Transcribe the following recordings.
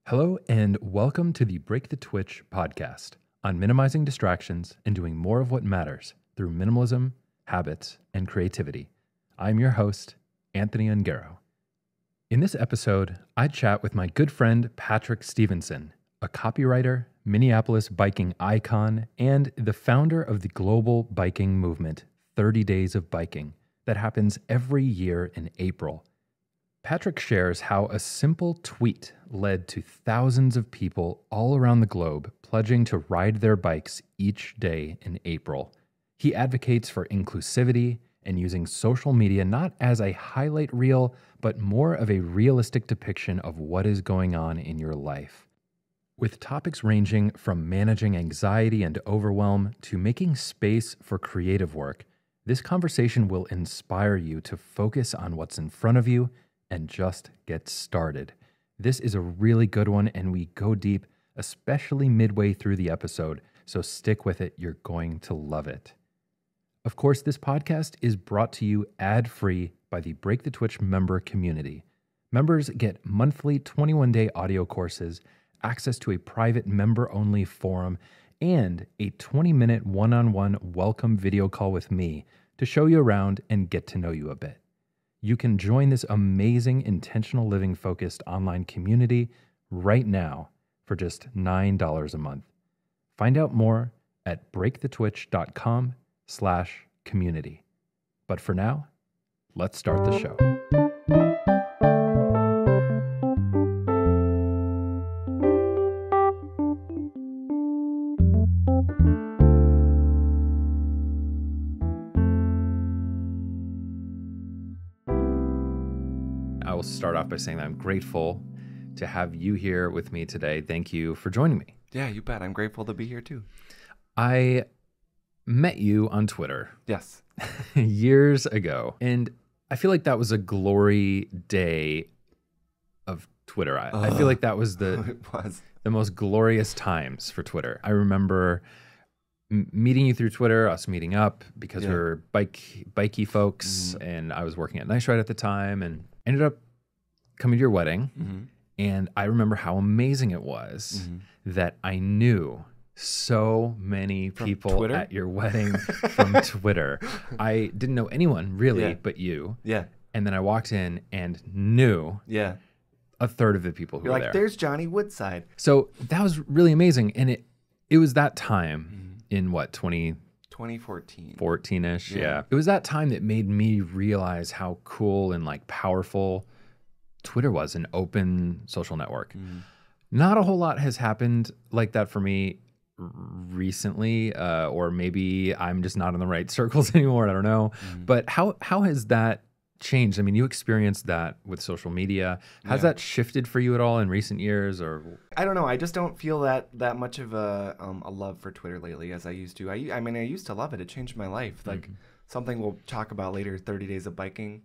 Hello, and welcome to the Break the Twitch podcast on minimizing distractions and doing more of what matters through minimalism, habits, and creativity. I'm your host, Anthony Ongaro. In this episode, I chat with my good friend Patrick Stephenson, a copywriter, Minneapolis biking icon, and the founder of the global biking movement, 30 Days of Biking, that happens every year in April. Patrick shares how a simple tweet led to thousands of people all around the globe pledging to ride their bikes each day in April. He advocates for inclusivity and using social media not as a highlight reel, but more of a realistic depiction of what is going on in your life. With topics ranging from managing anxiety and overwhelm to making space for creative work, this conversation will inspire you to focus on what's in front of you and just get started. This is a really good one, and we go deep, especially midway through the episode, so stick with it. You're going to love it. Of course, this podcast is brought to you ad-free by the Break the Twitch member community. Members get monthly 21-day audio courses, access to a private member-only forum, and a 20-minute one-on-one welcome video call with me to show you around and get to know you a bit. You can join this amazing intentional living focused online community right now for just $9 a month. Find out more at breakthetwitch.com/community. But for now, let's start the show. I will start off by saying that I'm grateful to have you here with me today. Thank you for joining me. Yeah, you bet. I'm grateful to be here too. I met you on Twitter Yes. years ago, and I feel like that was a glory day of Twitter. I feel like that was It was. the most glorious times for Twitter. I remember meeting you through Twitter, us meeting up because we were bikey folks, and I was working at Nice Ride at the time, and ended up coming to your wedding. And I remember how amazing it was that I knew so many people Twitter? at your wedding from Twitter. I didn't know anyone really but you. Yeah. And then I walked in and knew Yeah. a third of the people who You're were like, there. there's Johnny Woodside. So that was really amazing. And it was that time in what, 2014. 14-ish? Yeah. Yeah. It was that time that made me realize how cool and like powerful Twitter was, an open social network. Not a whole lot has happened like that for me recently, or maybe I'm just not in the right circles anymore. I don't know. But how has that changed? I mean, you experienced that with social media. Has that shifted for you at all in recent years, or? I don't know. I just don't feel that much of a love for Twitter lately as I used to. I mean, I used to love it. It changed my life. Like something we'll talk about later, 30 Days of Biking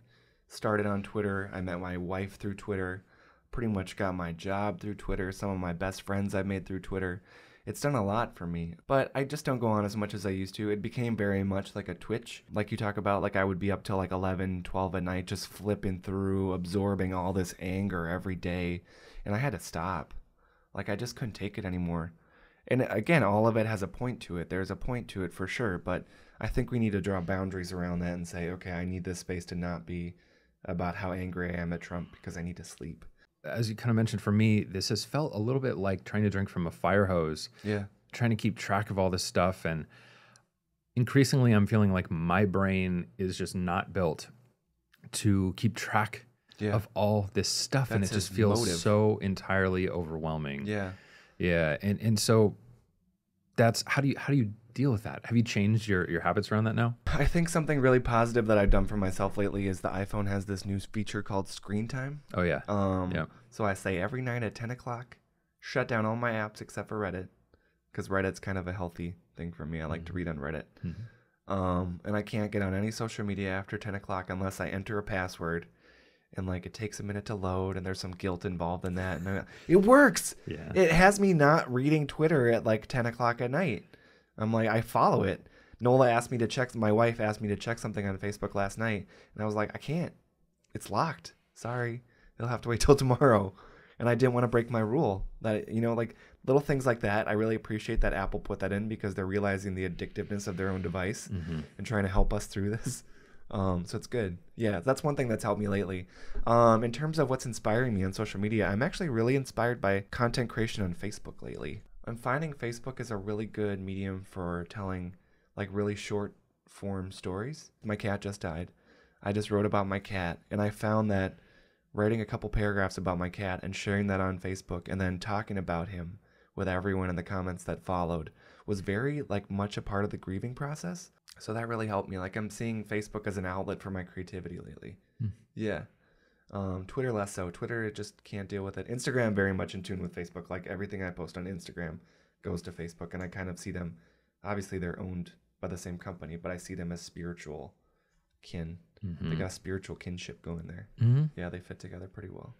started on Twitter. I met my wife through Twitter. Pretty much got my job through Twitter. Some of my best friends I've made through Twitter. It's done a lot for me, but I just don't go on as much as I used to. It became very much like a Twitch, like you talk about. Like I would be up till like 11, 12 at night, just flipping through, absorbing all this anger every day. And I had to stop. Like I just couldn't take it anymore. And again, all of it has a point to it. There's a point to it for sure, but I think we need to draw boundaries around that and say, okay, I need this space to not be about how angry I am at Trump because I need to sleep. As you kind of mentioned, for me, this has felt a little bit like trying to drink from a fire hose. Yeah. Trying to keep track of all this stuff. And increasingly, I'm feeling like my brain is just not built to keep track of all this stuff. And it just feels so entirely overwhelming. Yeah. Yeah. And so that's, how do you deal with that? Have you changed your habits around that now? I think something really positive that I've done for myself lately is the iPhone has this new feature called Screen Time. Oh, yeah. So I say every night at 10 o'clock, shut down all my apps except for Reddit, because Reddit's kind of a healthy thing for me. I like to read on Reddit. And I can't get on any social media after 10 o'clock unless I enter a password. And like it takes a minute to load, and there's some guilt involved in that. And it works. Yeah. It has me not reading Twitter at like 10 o'clock at night. I'm like, I follow it. Nola asked me to check, my wife asked me to check something on Facebook last night. And I was like, I can't. It's locked. Sorry. You'll have to wait till tomorrow. And I didn't want to break my rule. That, you know, like little things like that. I really appreciate that Apple put that in because they're realizing the addictiveness of their own device and trying to help us through this. So it's good. Yeah, that's one thing that's helped me lately. In terms of what's inspiring me on social media, I'm actually really inspired by content creation on Facebook lately. I'm finding Facebook is a really good medium for telling like really short form stories. My cat just died. I just wrote about my cat, and I found that writing a couple paragraphs about my cat and sharing that on Facebook and then talking about him with everyone in the comments that followed was very like much a part of the grieving process. So that really helped me. Like I'm seeing Facebook as an outlet for my creativity lately. Yeah. Twitter less so. Twitter, just can't deal with it. Instagram, very much in tune with Facebook. Like everything I post on Instagram goes to Facebook, and I kind of see them, obviously they're owned by the same company, but I see them as spiritual kin. They got spiritual kinship going there. Yeah, they fit together pretty well.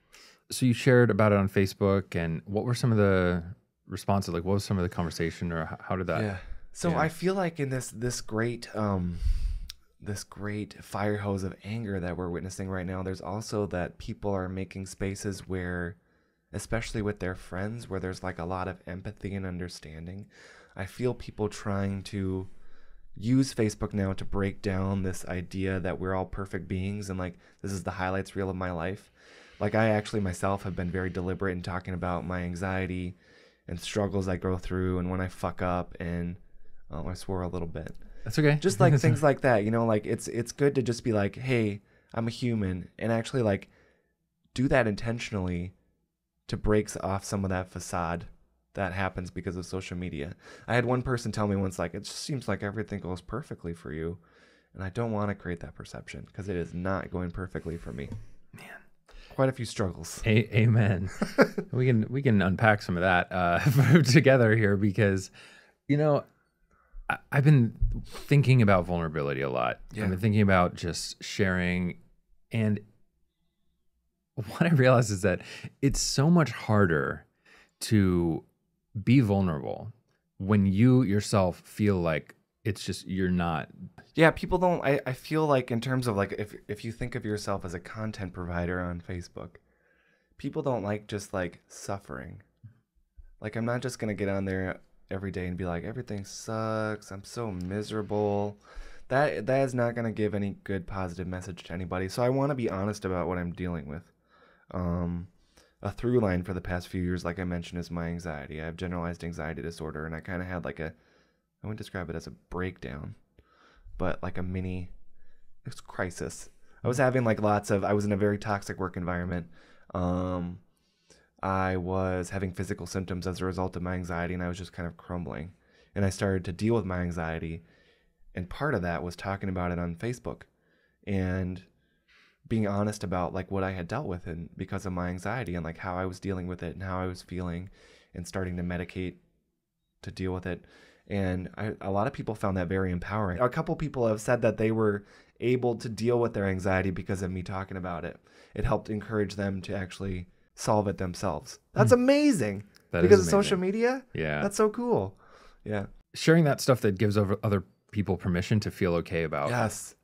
So you shared about it on Facebook, and what were some of the responses? Like, what was some of the conversation, or how did that? Yeah. So I feel like in this great fire hose of anger that we're witnessing right now, there's also that people are making spaces where, especially with their friends, where there's like a lot of empathy and understanding. I feel people trying to use Facebook now to break down this idea that we're all perfect beings and like this is the highlights reel of my life. Like I actually myself have been very deliberate in talking about my anxiety and struggles I go through and when I fuck up, and I swore a little bit. That's okay. Just like things like that, you know, like it's good to just be like, hey, I'm a human, and actually like do that intentionally to break off some of that facade that happens because of social media. I had one person tell me once, like, it just seems like everything goes perfectly for you. And I don't want to create that perception because it is not going perfectly for me. Man, quite a few struggles. Amen. we can unpack some of that together here because, you know, I've been thinking about vulnerability a lot. Yeah. I've been thinking about just sharing, and what I realized is that it's so much harder to be vulnerable when you yourself feel like it's just you're not. Yeah, people don't. I feel like in terms of like if you think of yourself as a content provider on Facebook, people don't like just like suffering. Like I'm not just gonna get on there every day and be like everything sucks, I'm so miserable. That is not gonna give any good positive message to anybody. So I want to be honest about what I'm dealing with. A through line for the past few years, like I mentioned, is my anxiety. I have generalized anxiety disorder, and I kind of had like I wouldn't describe it as a breakdown, but like a mini crisis. I was having like I was in a very toxic work environment. I was having physical symptoms as a result of my anxiety, and I was just kind of crumbling. And I started to deal with my anxiety, and part of that was talking about it on Facebook and being honest about like what I had dealt with and because of my anxiety and like how I was dealing with it and how I was feeling, and starting to medicate to deal with it. And a lot of people found that very empowering. A couple people have said that they were able to deal with their anxiety because of me talking about it. It helped encourage them to actually solve it themselves. That's amazing. Because of social media? Yeah. That's so cool. Yeah. Sharing that stuff that gives other people permission to feel okay about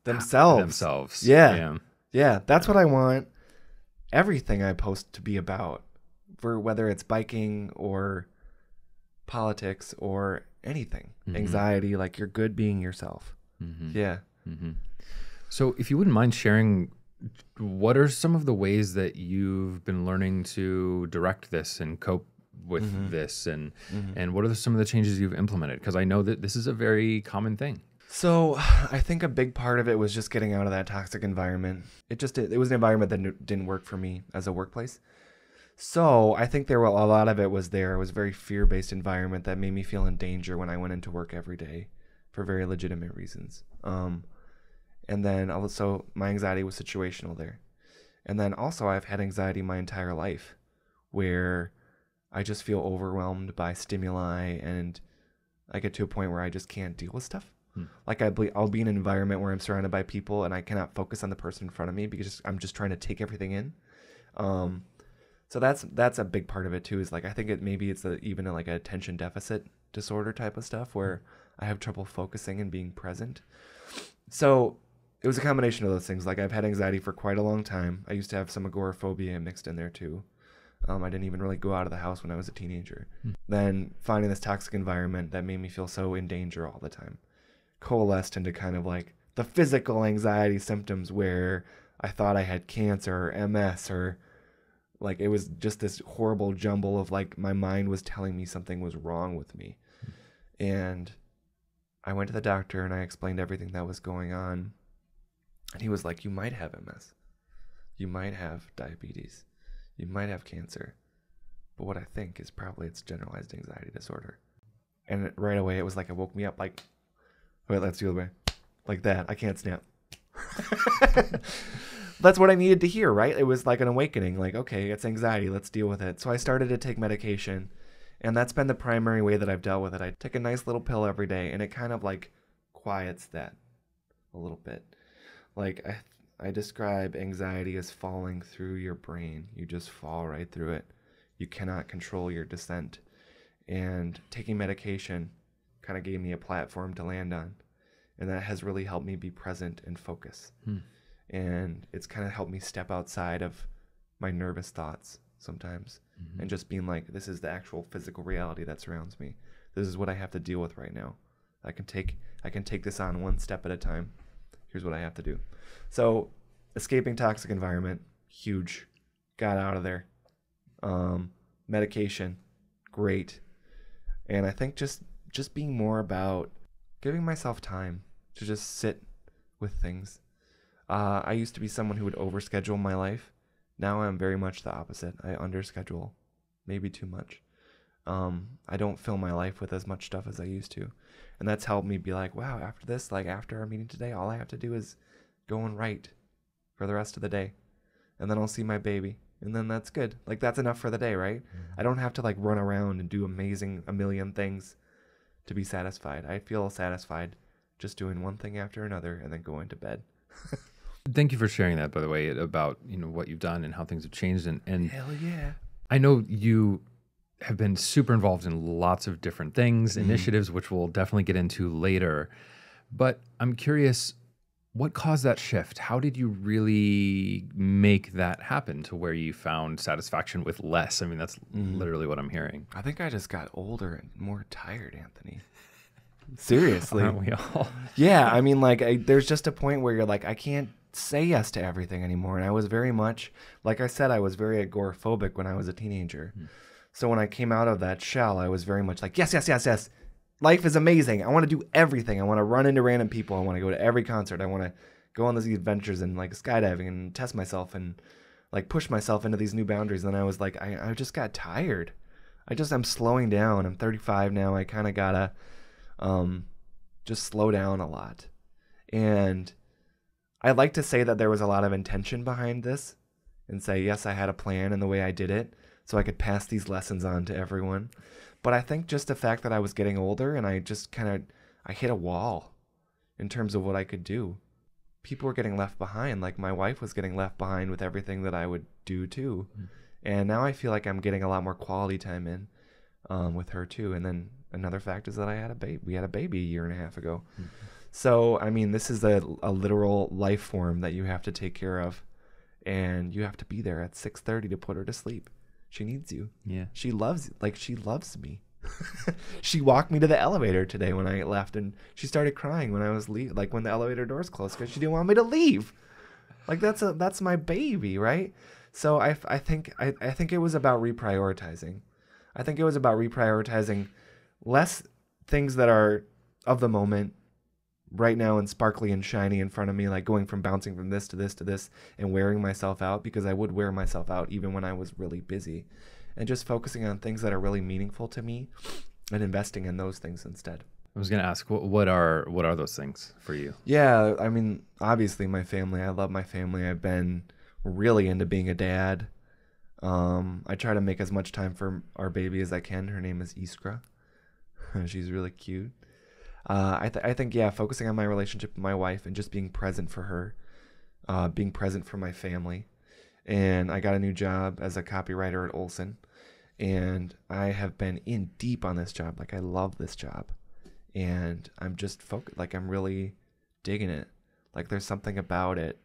themselves. Yeah, that's what I want everything I post to be about, for whether it's biking or politics or anything. Anxiety, like you're good being yourself. Yeah. So if you wouldn't mind sharing, what are some of the ways that you've been learning to direct this and cope with this, and what are some of the changes you've implemented? Because I know that this is a very common thing. So I think a big part of it was just getting out of that toxic environment. It was an environment that didn't work for me as a workplace. So I think a lot of it was there. It was a very fear-based environment that made me feel in danger when I went into work every day for very legitimate reasons. And then also my anxiety was situational there. And then also I've had anxiety my entire life where I just feel overwhelmed by stimuli, and I get to a point where I just can't deal with stuff. Like I'll be in an environment where I'm surrounded by people and I cannot focus on the person in front of me because I'm just trying to take everything in. So that's a big part of it too. Is like I think maybe it's even like a attention deficit disorder type of stuff where I have trouble focusing and being present. So it was a combination of those things. Like I've had anxiety for quite a long time. I used to have some agoraphobia mixed in there too. I didn't even really go out of the house when I was a teenager. Then finding this toxic environment that made me feel so in danger all the time coalesced into kind of like the physical anxiety symptoms where I thought I had cancer or MS, or like it was just this horrible jumble of like my mind was telling me something was wrong with me. And I went to the doctor and I explained everything that was going on. And he was like, you might have MS. You might have diabetes. You might have cancer. But what I think is probably it's generalized anxiety disorder. And right away it was like it woke me up like, wait, let's do it way. Like that. I can't snap. That's what I needed to hear, right? It was like an awakening. Like, okay, it's anxiety. Let's deal with it. So I started to take medication. And that's been the primary way that I've dealt with it. I take a nice little pill every day, and it kind of like quiets that a little bit. Like I describe anxiety as falling through your brain. You just fall right through it. You cannot control your descent. And taking medication kind of gave me a platform to land on. And that has really helped me be present and focus. And it's kind of helped me step outside of my nervous thoughts sometimes, and just being like, this is the actual physical reality that surrounds me. This is what I have to deal with right now. I can take this on one step at a time. Here's what I have to do. So escaping toxic environment, huge. Got out of there. Medication, great. And I think just being more about giving myself time to just sit with things. I used to be someone who would overschedule my life. Now I'm very much the opposite. I underschedule, maybe too much. I don't fill my life with as much stuff as I used to. And that's helped me be like, wow, after this, like after our meeting today, all I have to do is go and write for the rest of the day. And then I'll see my baby. And then that's good. Like that's enough for the day, right? I don't have to like run around and do a million things to be satisfied. I feel satisfied just doing one thing after another and then going to bed. Thank you for sharing that, by the way, about what you've done and how things have changed. And Hell yeah. I know you have been super involved in lots of different things, initiatives, which we'll definitely get into later. But I'm curious, what caused that shift? How did you really make that happen to where you found satisfaction with less? I mean, that's literally what I'm hearing. I think I just got older and more tired, Anthony. Seriously. Aren't we all? Yeah, I mean, like, there's just a point where you're like, I can't say yes to everything anymore. And I was very much, like I said, I was very agoraphobic when I was a teenager. So when I came out of that shell, I was very much like, yes, yes, yes, yes. Life is amazing. I want to do everything. I want to run into random people. I want to go to every concert. I want to go on these adventures and like skydiving and test myself and like push myself into these new boundaries. And I was like, I just got tired. I'm slowing down. I'm 35 now. I kind of gotta just slow down a lot. And I'd like to say that there was a lot of intention behind this and say, yes, I had a plan in the way I did it so I could pass these lessons on to everyone. But I think just the fact that I was getting older and I just I hit a wall in terms of what I could do. People were getting left behind. Like my wife was getting left behind with everything that I would do too. And now I feel like I'm getting a lot more quality time in with her too. And then another fact is that we had a baby a year and a half ago. So, I mean, this is a literal life form that you have to take care of. And you have to be there at 6:30 to put her to sleep. She needs you. Yeah. She loves me. She walked me to the elevator today when I left, and she started crying when I was when the elevator doors closed because she didn't want me to leave. Like that's my baby, right? So I think it was about reprioritizing. I think it was about reprioritizing less things that are of the moment right now and sparkly and shiny in front of me, like bouncing from this to this to this and wearing myself out, because I would wear myself out even when I was really busy, and just focusing on things that are really meaningful to me and investing in those things instead. I was going to ask, what are those things for you? Yeah, I mean, obviously my family. I love my family. I've been really into being a dad. I try to make as much time for our baby as I can. Her name is Iskra. She's really cute. I think, focusing on my relationship with my wife and just being present for her, being present for my family. And I got a new job as a copywriter at Olsen, and I have been in deep on this job. Like, I love this job, and I'm just focused. Like, I'm really digging it. Like, there's something about it,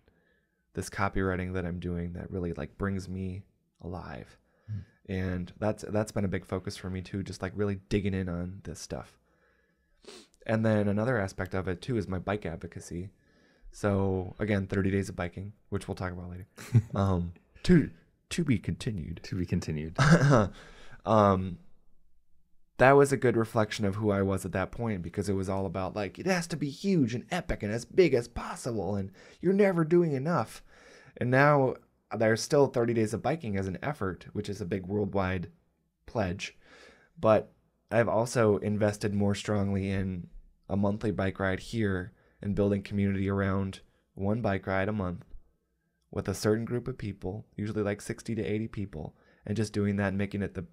this copywriting that I'm doing, that really like brings me alive. And that's been a big focus for me too, just like really digging in on this stuff. And then another aspect of it too is my bike advocacy. So again, 30 days of biking, which we'll talk about later. To be continued. To be continued. That was a good reflection of who I was at that point, because it was all about like, it has to be huge and epic and as big as possible, and you're never doing enough. And now there's still 30 days of biking as an effort, which is a big worldwide pledge. But I've also invested more strongly in a monthly bike ride here and building community around one bike ride a month with a certain group of people, usually like 60 to 80 people, and just doing that and making it the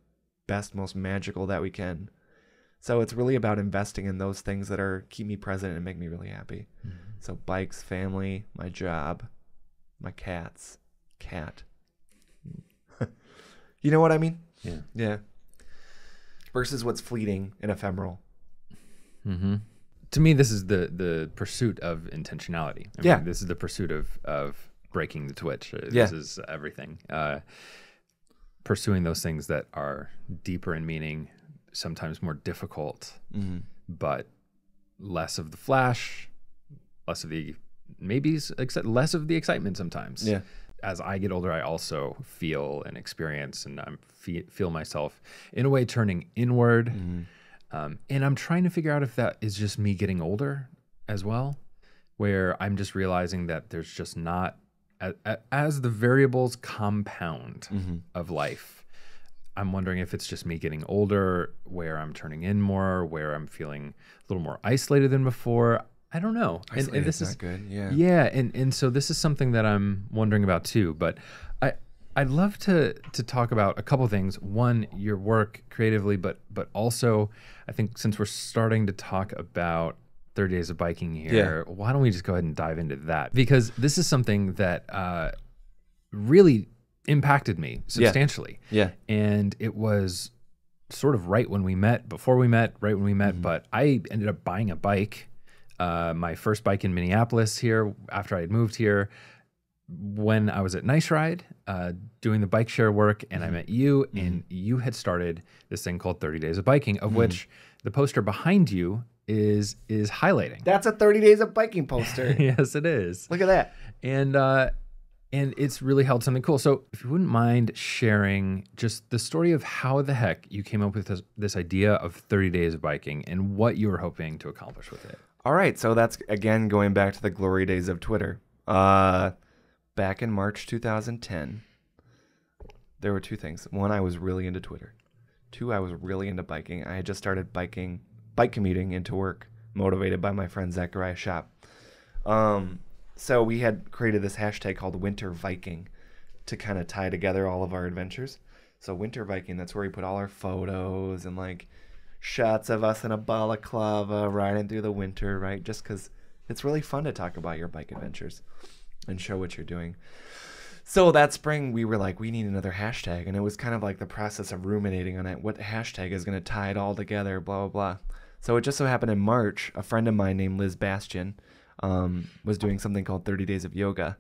best, most magical that we can. So it's really about investing in those things that are keep me present and make me really happy. Mm-hmm. So bikes, family, my job, my cat. You know what I mean? Yeah. Versus what's fleeting and ephemeral. Mm-hmm. To me, this is the pursuit of intentionality. I mean, this is the pursuit of breaking the twitch. This is everything. Pursuing those things that are deeper in meaning, sometimes more difficult, but less of the flash, less of the maybes, less of the excitement sometimes. Yeah. As I get older, I also feel and experience, and I feel myself in a way turning inward. And I'm trying to figure out if that is just me getting older as well, where I'm just realizing that there's just not, as the variables compound of life, I'm wondering if it's just me getting older, where I'm turning in more, where I'm feeling a little more isolated than before. I don't know. And this is not good. Yeah. And so this is something that I'm wondering about too. But I'd love to talk about a couple things. One, your work creatively, but also I think since we're starting to talk about 30 days of biking here, why don't we just go ahead and dive into that? Because this is something that really impacted me substantially. Yeah. And it was sort of right when we met, but I ended up buying a bike, my first bike in Minneapolis here after I had moved here, when I was at Nice Ride doing the bike share work, and I met you, and you had started this thing called 30 Days of Biking, of which the poster behind you is highlighting. That's a 30 Days of Biking poster. Yes, it is. Look at that. And it's really held something cool. So if you wouldn't mind sharing just the story of how the heck you came up with this idea of 30 Days of Biking and what you were hoping to accomplish with it. All right. So that's, again, going back to the glory days of Twitter. Back in March 2010, there were two things. One, I was really into Twitter. Two, I was really into biking. I had just started bike commuting into work, motivated by my friend Zachariah Shop. So we had created this hashtag called Winter Viking to kind of tie together all of our adventures. So Winter Viking, that's where we put all our photos and like shots of us in a balaclava riding through the winter, right? Just because it's really fun to talk about your bike adventures and show what you're doing. So that spring, we were like, we need another hashtag. And it was kind of like the process of ruminating on it. What hashtag is going to tie it all together, blah, blah, blah. So it just so happened in March, a friend of mine named Liz Bastian was doing something called 30 Days of Yoga.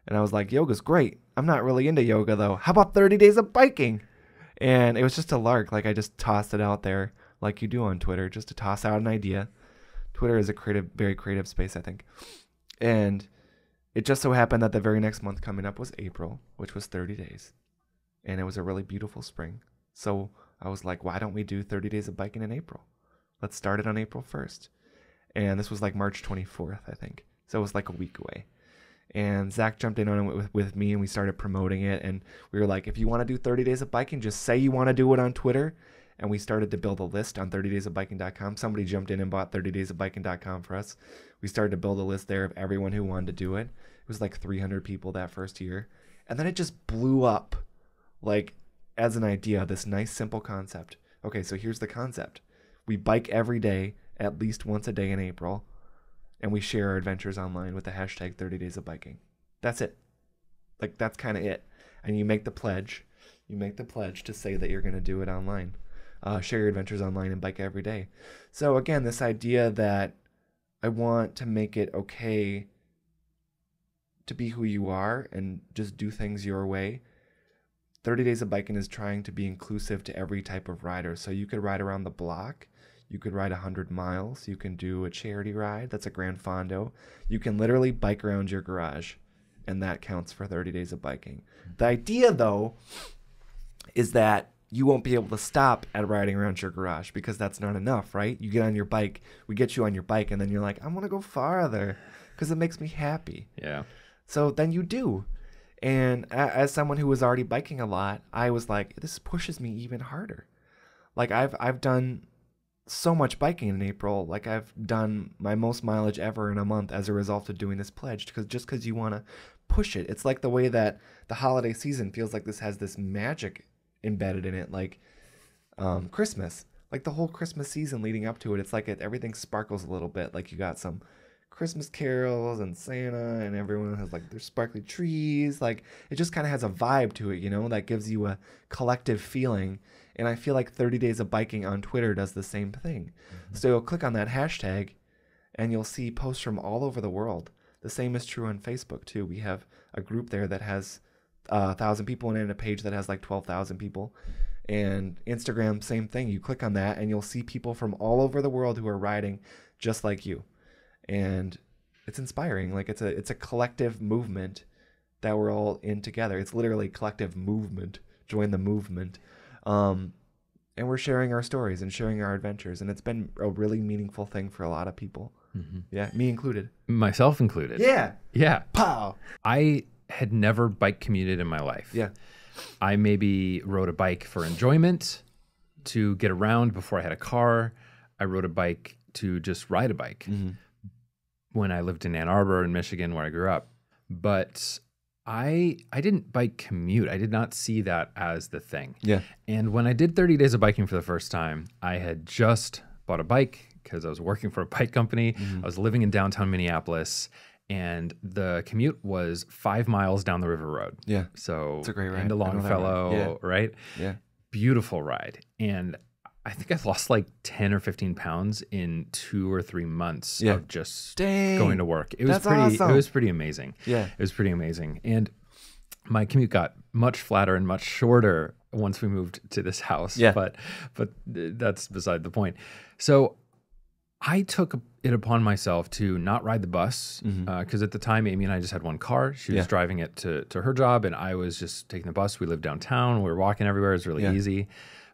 And I was like, yoga's great. I'm not really into yoga, though. How about 30 Days of Biking? And it was just a lark. Like, I just tossed it out there like you do on Twitter, just to toss out an idea. Twitter is a very creative space, I think. And it just so happened that the very next month coming up was April, which was 30 days. And it was a really beautiful spring. So I was like, why don't we do 30 Days of Biking in April? Let's start it on April 1st. And this was like March 24th, I think. So it was like a week away. And Zach jumped in on it with me, and we started promoting it. And we were like, if you want to do 30 Days of Biking, just say you want to do it on Twitter. And we started to build a list on 30daysofbiking.com. Somebody jumped in and bought 30daysofbiking.com for us. We started to build a list there of everyone who wanted to do it. It was like 300 people that first year. And then it just blew up, like, as an idea, this nice, simple concept. Okay, so here's the concept. We bike every day, at least once a day in April, and we share our adventures online with the hashtag 30 Days of Biking. That's it. Like, that's kind of it. And you make the pledge. You make the pledge to say that you're going to do it online. Share your adventures online and bike every day. So again, this idea that I want to make it okay to be who you are and just do things your way. 30 Days of Biking is trying to be inclusive to every type of rider. So you could ride around the block. You could ride 100 miles. You can do a charity ride. That's a Grand Fondo. You can literally bike around your garage, and that counts for 30 Days of Biking. The idea, though, is that you won't be able to stop at riding around your garage because that's not enough, right? You get on your bike. We get you on your bike, and then you're like, I want to go farther because it makes me happy. Yeah. So then you do. And as someone who was already biking a lot, I was like, this pushes me even harder. Like I've done so much biking in April. Like I've done my most mileage ever in a month as a result of doing this pledge, because you want to push it. It's like the way that the holiday season feels like this has this magic embedded in it, like Christmas. Like the whole Christmas season leading up to it, it's like everything sparkles a little bit. Like you got some Christmas carols and Santa, and everyone has like their sparkly trees. Like it just kind of has a vibe to it, that gives you a collective feeling. And I feel like 30 Days of Biking on Twitter does the same thing. Mm-hmm. So you'll click on that hashtag and you'll see posts from all over the world. The same is true on Facebook too. We have a group there that has 1,000 people in it, and a page that has like 12,000 people. And Instagram, same thing. You click on that and you'll see people from all over the world who are riding just like you. And it's inspiring. Like it's a collective movement that we're all in together. It's literally collective movement. Join the movement. And we're sharing our stories and sharing our adventures. And it's been a really meaningful thing for a lot of people. Mm-hmm. Yeah, me included. Myself included. Yeah. Yeah. Pow. I had never bike commuted in my life. Yeah. I maybe rode a bike for enjoyment, to get around before I had a car. I rode a bike to just ride a bike. Mm-hmm. When I lived in Ann Arbor in Michigan, where I grew up. But I didn't bike commute. I did not see that as the thing. Yeah. And when I did 30 Days of Biking for the first time, I had just bought a bike because I was working for a bike company. Mm-hmm. I was living in downtown Minneapolis, and the commute was 5 miles down the river road. Yeah. So it's a great ride. Into Longfellow, right? Yeah. Beautiful ride. And I think I lost like 10 or 15 pounds in 2 or 3 months of just going to work. It was awesome. It was pretty amazing. Yeah. It was pretty amazing. And my commute got much flatter and much shorter once we moved to this house. Yeah. But that's beside the point. So I took it upon myself to not ride the bus because at the time, Amy and I just had one car. She was driving it to her job, and I was just taking the bus. We lived downtown. We were walking everywhere. It was really easy.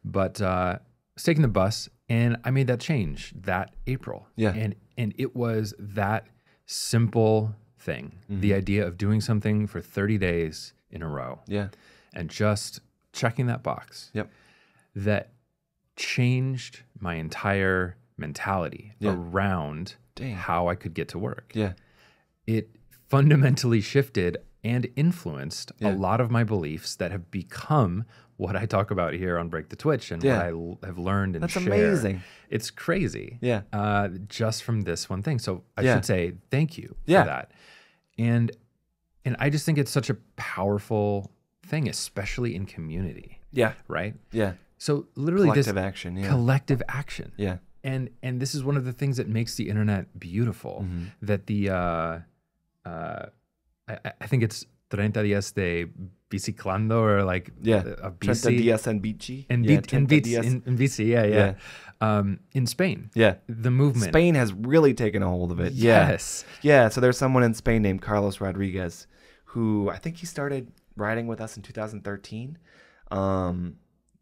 But I was taking the bus, and I made that change that April. Yeah. And it was that simple thing, the idea of doing something for 30 days in a row. Yeah. And just checking that box. Yep. That changed my entire mentality around how I could get to work. Yeah. It fundamentally shifted and influenced a lot of my beliefs that have become what I talk about here on Break the Twitch and what I have learned and share. That's amazing. It's crazy. Yeah. Just from this one thing. So I should say thank you for that. And I just think it's such a powerful thing, especially in community. Yeah. Right? Yeah. So literally collective action. Yeah. Collective action. Yeah. And this is one of the things that makes the internet beautiful. That the I think it's 30 días de biciclando, or like a bici. 30 días en bici. In bici, yeah. In Spain. Yeah. The movement. Spain has really taken a hold of it. Yes. Yeah, so there's someone in Spain named Carlos Rodriguez who I think he started riding with us in 2013.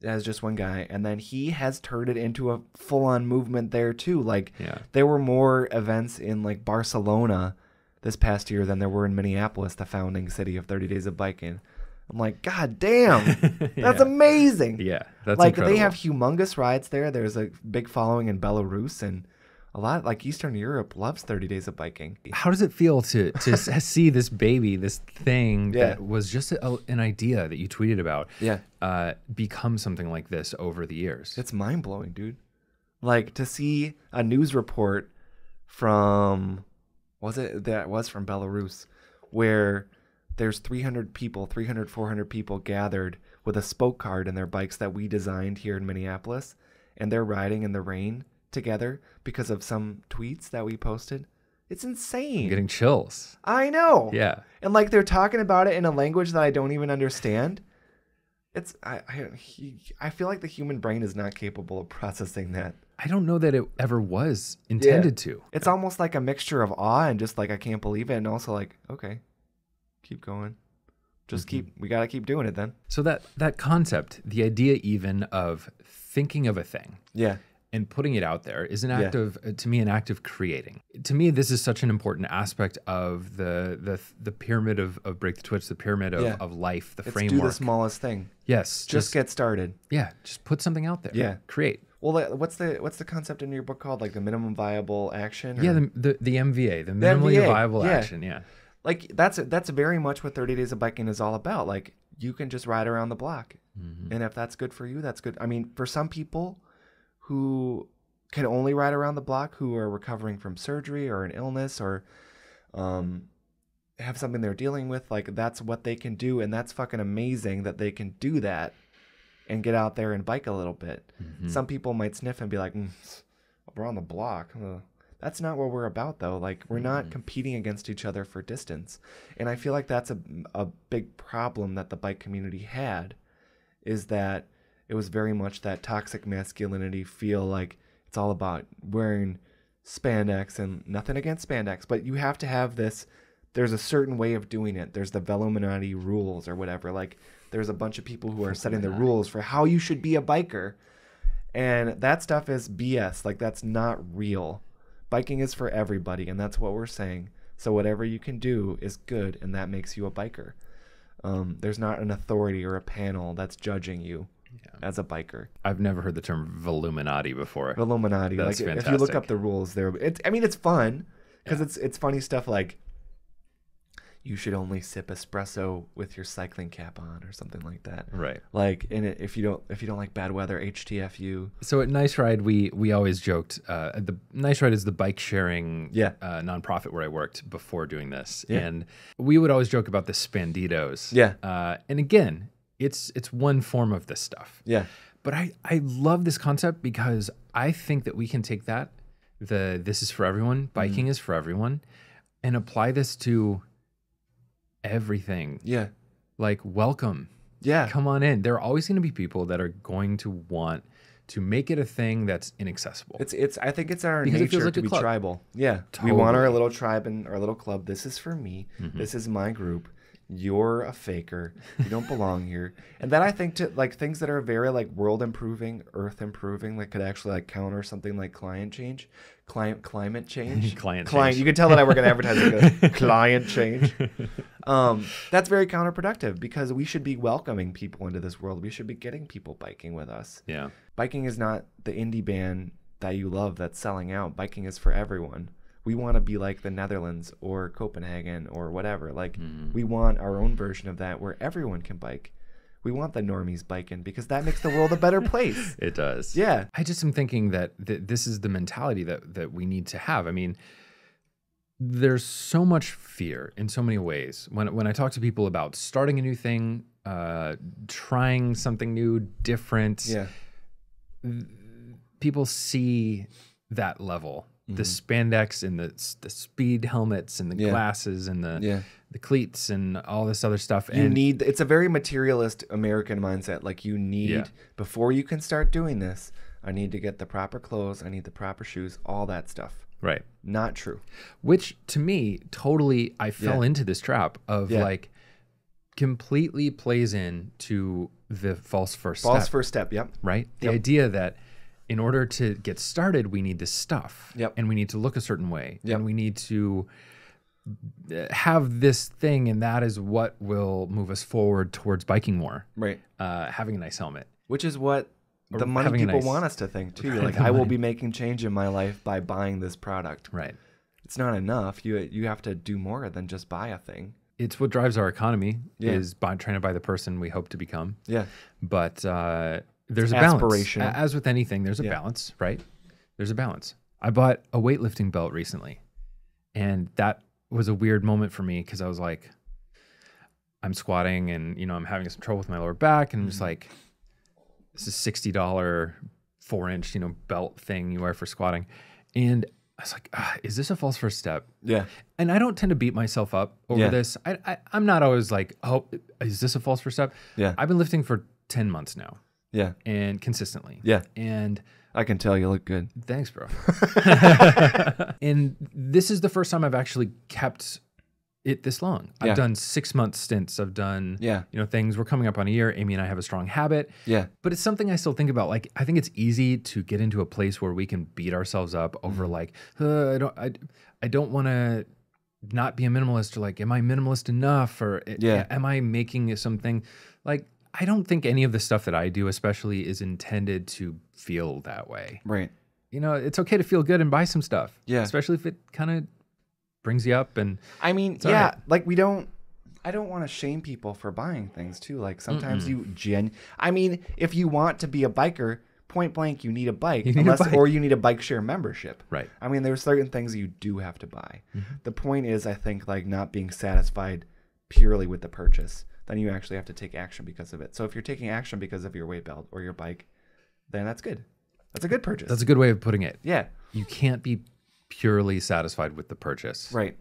As just one guy, and then he has turned it into a full-on movement there too. Like there were more events in like Barcelona this past year than there were in Minneapolis, the founding city of 30 Days of Biking. I'm like, God damn, that's amazing. Yeah, that's like incredible. They have humongous rides there. There's a big following in Belarus, and a lot like Eastern Europe loves 30 Days of Biking. How does it feel to see this baby, this thing that was just an idea that you tweeted about, become something like this over the years? It's mind blowing, dude. Like to see a news report from, was from Belarus, where there's 300, 400 people gathered with a spoke card in their bikes that we designed here in Minneapolis, and they're riding in the rain together because of some tweets that we posted. It's insane. I'm getting chills. I know. Yeah. And like they're talking about it in a language that I don't even understand. I feel like the human brain is not capable of processing that. I don't know that it ever was intended to. It's almost like a mixture of awe and just like, I can't believe it. And also like, okay, keep going. Just we got to keep doing it then. So that concept, the idea even of thinking of a thing. Yeah. And putting it out there is an act of, to me, an act of creating. To me, this is such an important aspect of the pyramid of Break the Twitch, the pyramid of life, the framework. Do the smallest thing. Yes. Just get started. Yeah. Just put something out there. Yeah. Create. Well, what's the concept in your book called? Like the minimum viable action? Or? Yeah, the MVA, the minimally viable action. Yeah. Like that's very much what 30 Days of Biking is all about. Like you can just ride around the block. And if that's good for you, that's good. I mean, for some people who can only ride around the block, who are recovering from surgery or an illness or have something they're dealing with, like that's what they can do. And that's fucking amazing that they can do that and get out there and bike a little bit. Some people might sniff and be like, around the block. That's not what we're about, though. Like, we're not competing against each other for distance. And I feel like that's a big problem that the bike community had, is that it was very much that toxic masculinity feel, like it's all about wearing spandex, and nothing against spandex, but you have to have this. There's a certain way of doing it. There's the Veluminati rules or whatever. Like, there's a bunch of people who are setting the rules for how you should be a biker. And that stuff is BS. Like, that's not real. Biking is for everybody, and that's what we're saying. So whatever you can do is good, and that makes you a biker. There's not an authority or a panel that's judging you as a biker. I've never heard the term Veluminati before. Veluminati. That's like, fantastic. If you look up the rules there, it's fun because it's funny stuff like, you should only sip espresso with your cycling cap on or something like that. Right. Like, if you don't like bad weather, HTFU. So at Nice Ride, we always joked, the Nice Ride is the bike sharing nonprofit where I worked before doing this. Yeah. And we would always joke about the Spanditos. Yeah. And again, it's one form of this stuff. Yeah. But I love this concept because I think that we can take that, this is for everyone, biking is for everyone, and apply this to everything. Yeah. Like, welcome. Yeah. Come on in. There are always going to be people that are going to want to make it a thing that's inaccessible. I think it's our because nature like to be club. Tribal. Yeah. Totally. We want our little tribe and our little club. This is for me. This is my group. You're a faker. You don't belong here. And then I think to like things that are very like world improving, earth improving, that could actually like counter something like climate change. Client change. Change. You can tell that I work in advertising. Client change. That's very counterproductive because we should be welcoming people into this world. We should be getting people biking with us. Yeah. Biking is not the indie band that you love that's selling out. Biking is for everyone. We want to be like the Netherlands or Copenhagen or whatever. Like, we want our own version of that where everyone can bike. We want the normies biking because that makes the world a better place. It does. Yeah. I just am thinking that this is the mentality that we need to have. I mean, there's so much fear in so many ways. When I talk to people about starting a new thing, trying something new, different, people see that level. The spandex and the speed helmets and the glasses and the cleats and all this other stuff. It's a very materialist American mindset. Like you need, before you can start doing this, I need to get the proper clothes. I need the proper shoes, all that stuff. Right. Not true. Which to me, totally, I fell into this trap of like completely plays into the false first step. False first step. Yep. Right. The idea that in order to get started, we need this stuff. Yep. And we need to look a certain way. Yep. And we need to have this thing, and that is what will move us forward towards biking more. Right. Having a nice helmet. Which is what the money people want us to think, too. Like, I will be making change in my life by buying this product. Right. It's not enough. You have to do more than just buy a thing. It's what drives our economy, is trying to buy the person we hope to become. Yeah. But there's a balance. As with anything, there's a balance, right? There's a balance. I bought a weightlifting belt recently, and that was a weird moment for me because I was like, I'm squatting and, I'm having some trouble with my lower back, and I'm just like, this is $60 4-inch, belt thing you wear for squatting. And I was like, is this a false first step? Yeah. And I don't tend to beat myself up over this. I'm not always like, oh, is this a false first step? Yeah. I've been lifting for 10 months now. Yeah. And consistently. Yeah. And I can tell you look good. thanks, bro. And this is the first time I've actually kept it this long. Yeah. I've done 6-month stints. I've done, Yeah. things. We're coming up on a year. Amy and I have a strong habit. Yeah. But it's something I still think about. Like, I think it's easy to get into a place where we can beat ourselves up over like, I don't want to not be a minimalist, or like, am I minimalist enough? Or am I making something like, I don't think any of the stuff that I do especially is intended to feel that way. Right. It's okay to feel good and buy some stuff. Yeah. Especially if it kind of brings you up. And I mean, all right. like I don't want to shame people for buying things too. Like sometimes if you want to be a biker, point blank, you need a bike, or you need a bike share membership. Right. I mean, there's certain things you do have to buy. The point is, I think, like not being satisfied purely with the purchase, then you actually have to take action because of it. So if you're taking action because of your weight belt or your bike, then that's good. That's a good purchase. That's a good way of putting it. Yeah. You can't be purely satisfied with the purchase. Right.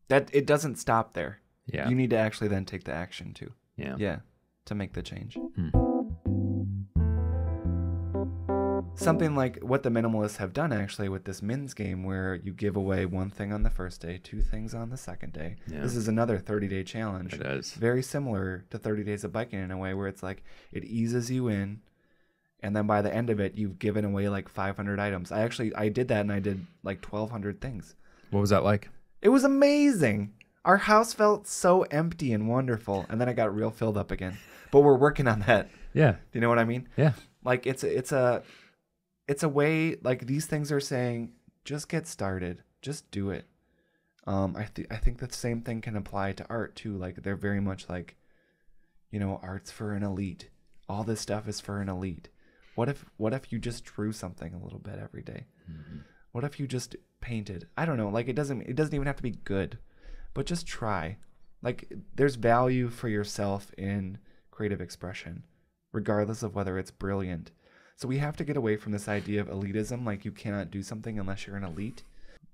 That it doesn't stop there. Yeah. You need to actually then take the action too. Yeah. Yeah. To make the change. Something like what the minimalists have done actually with this Mins game, where you give away one thing on the first day, 2 things on the second day. Yeah. This is another 30-day challenge. It is. Very similar to 30 Days of Biking in a way, where it's like it eases you in, and then by the end of it, you've given away like 500 items. I did that, and I did like 1,200 things. What was that like? It was amazing. Our house felt so empty and wonderful, and then I got real filled up again. But we're working on that. Yeah. Do you know what I mean? Yeah. Like it's a way, like these things are saying, just get started, just do it. I think the same thing can apply to art too. Like they're very much like, art's for an elite. All this stuff is for an elite. What if you just drew something a little bit every day? Mm-hmm. What if you just painted? I don't know. Like it doesn't even have to be good, but just try. Like there's value for yourself in creative expression, regardless of whether it's brilliant. So we have to get away from this idea of elitism, like you cannot do something unless you're an elite,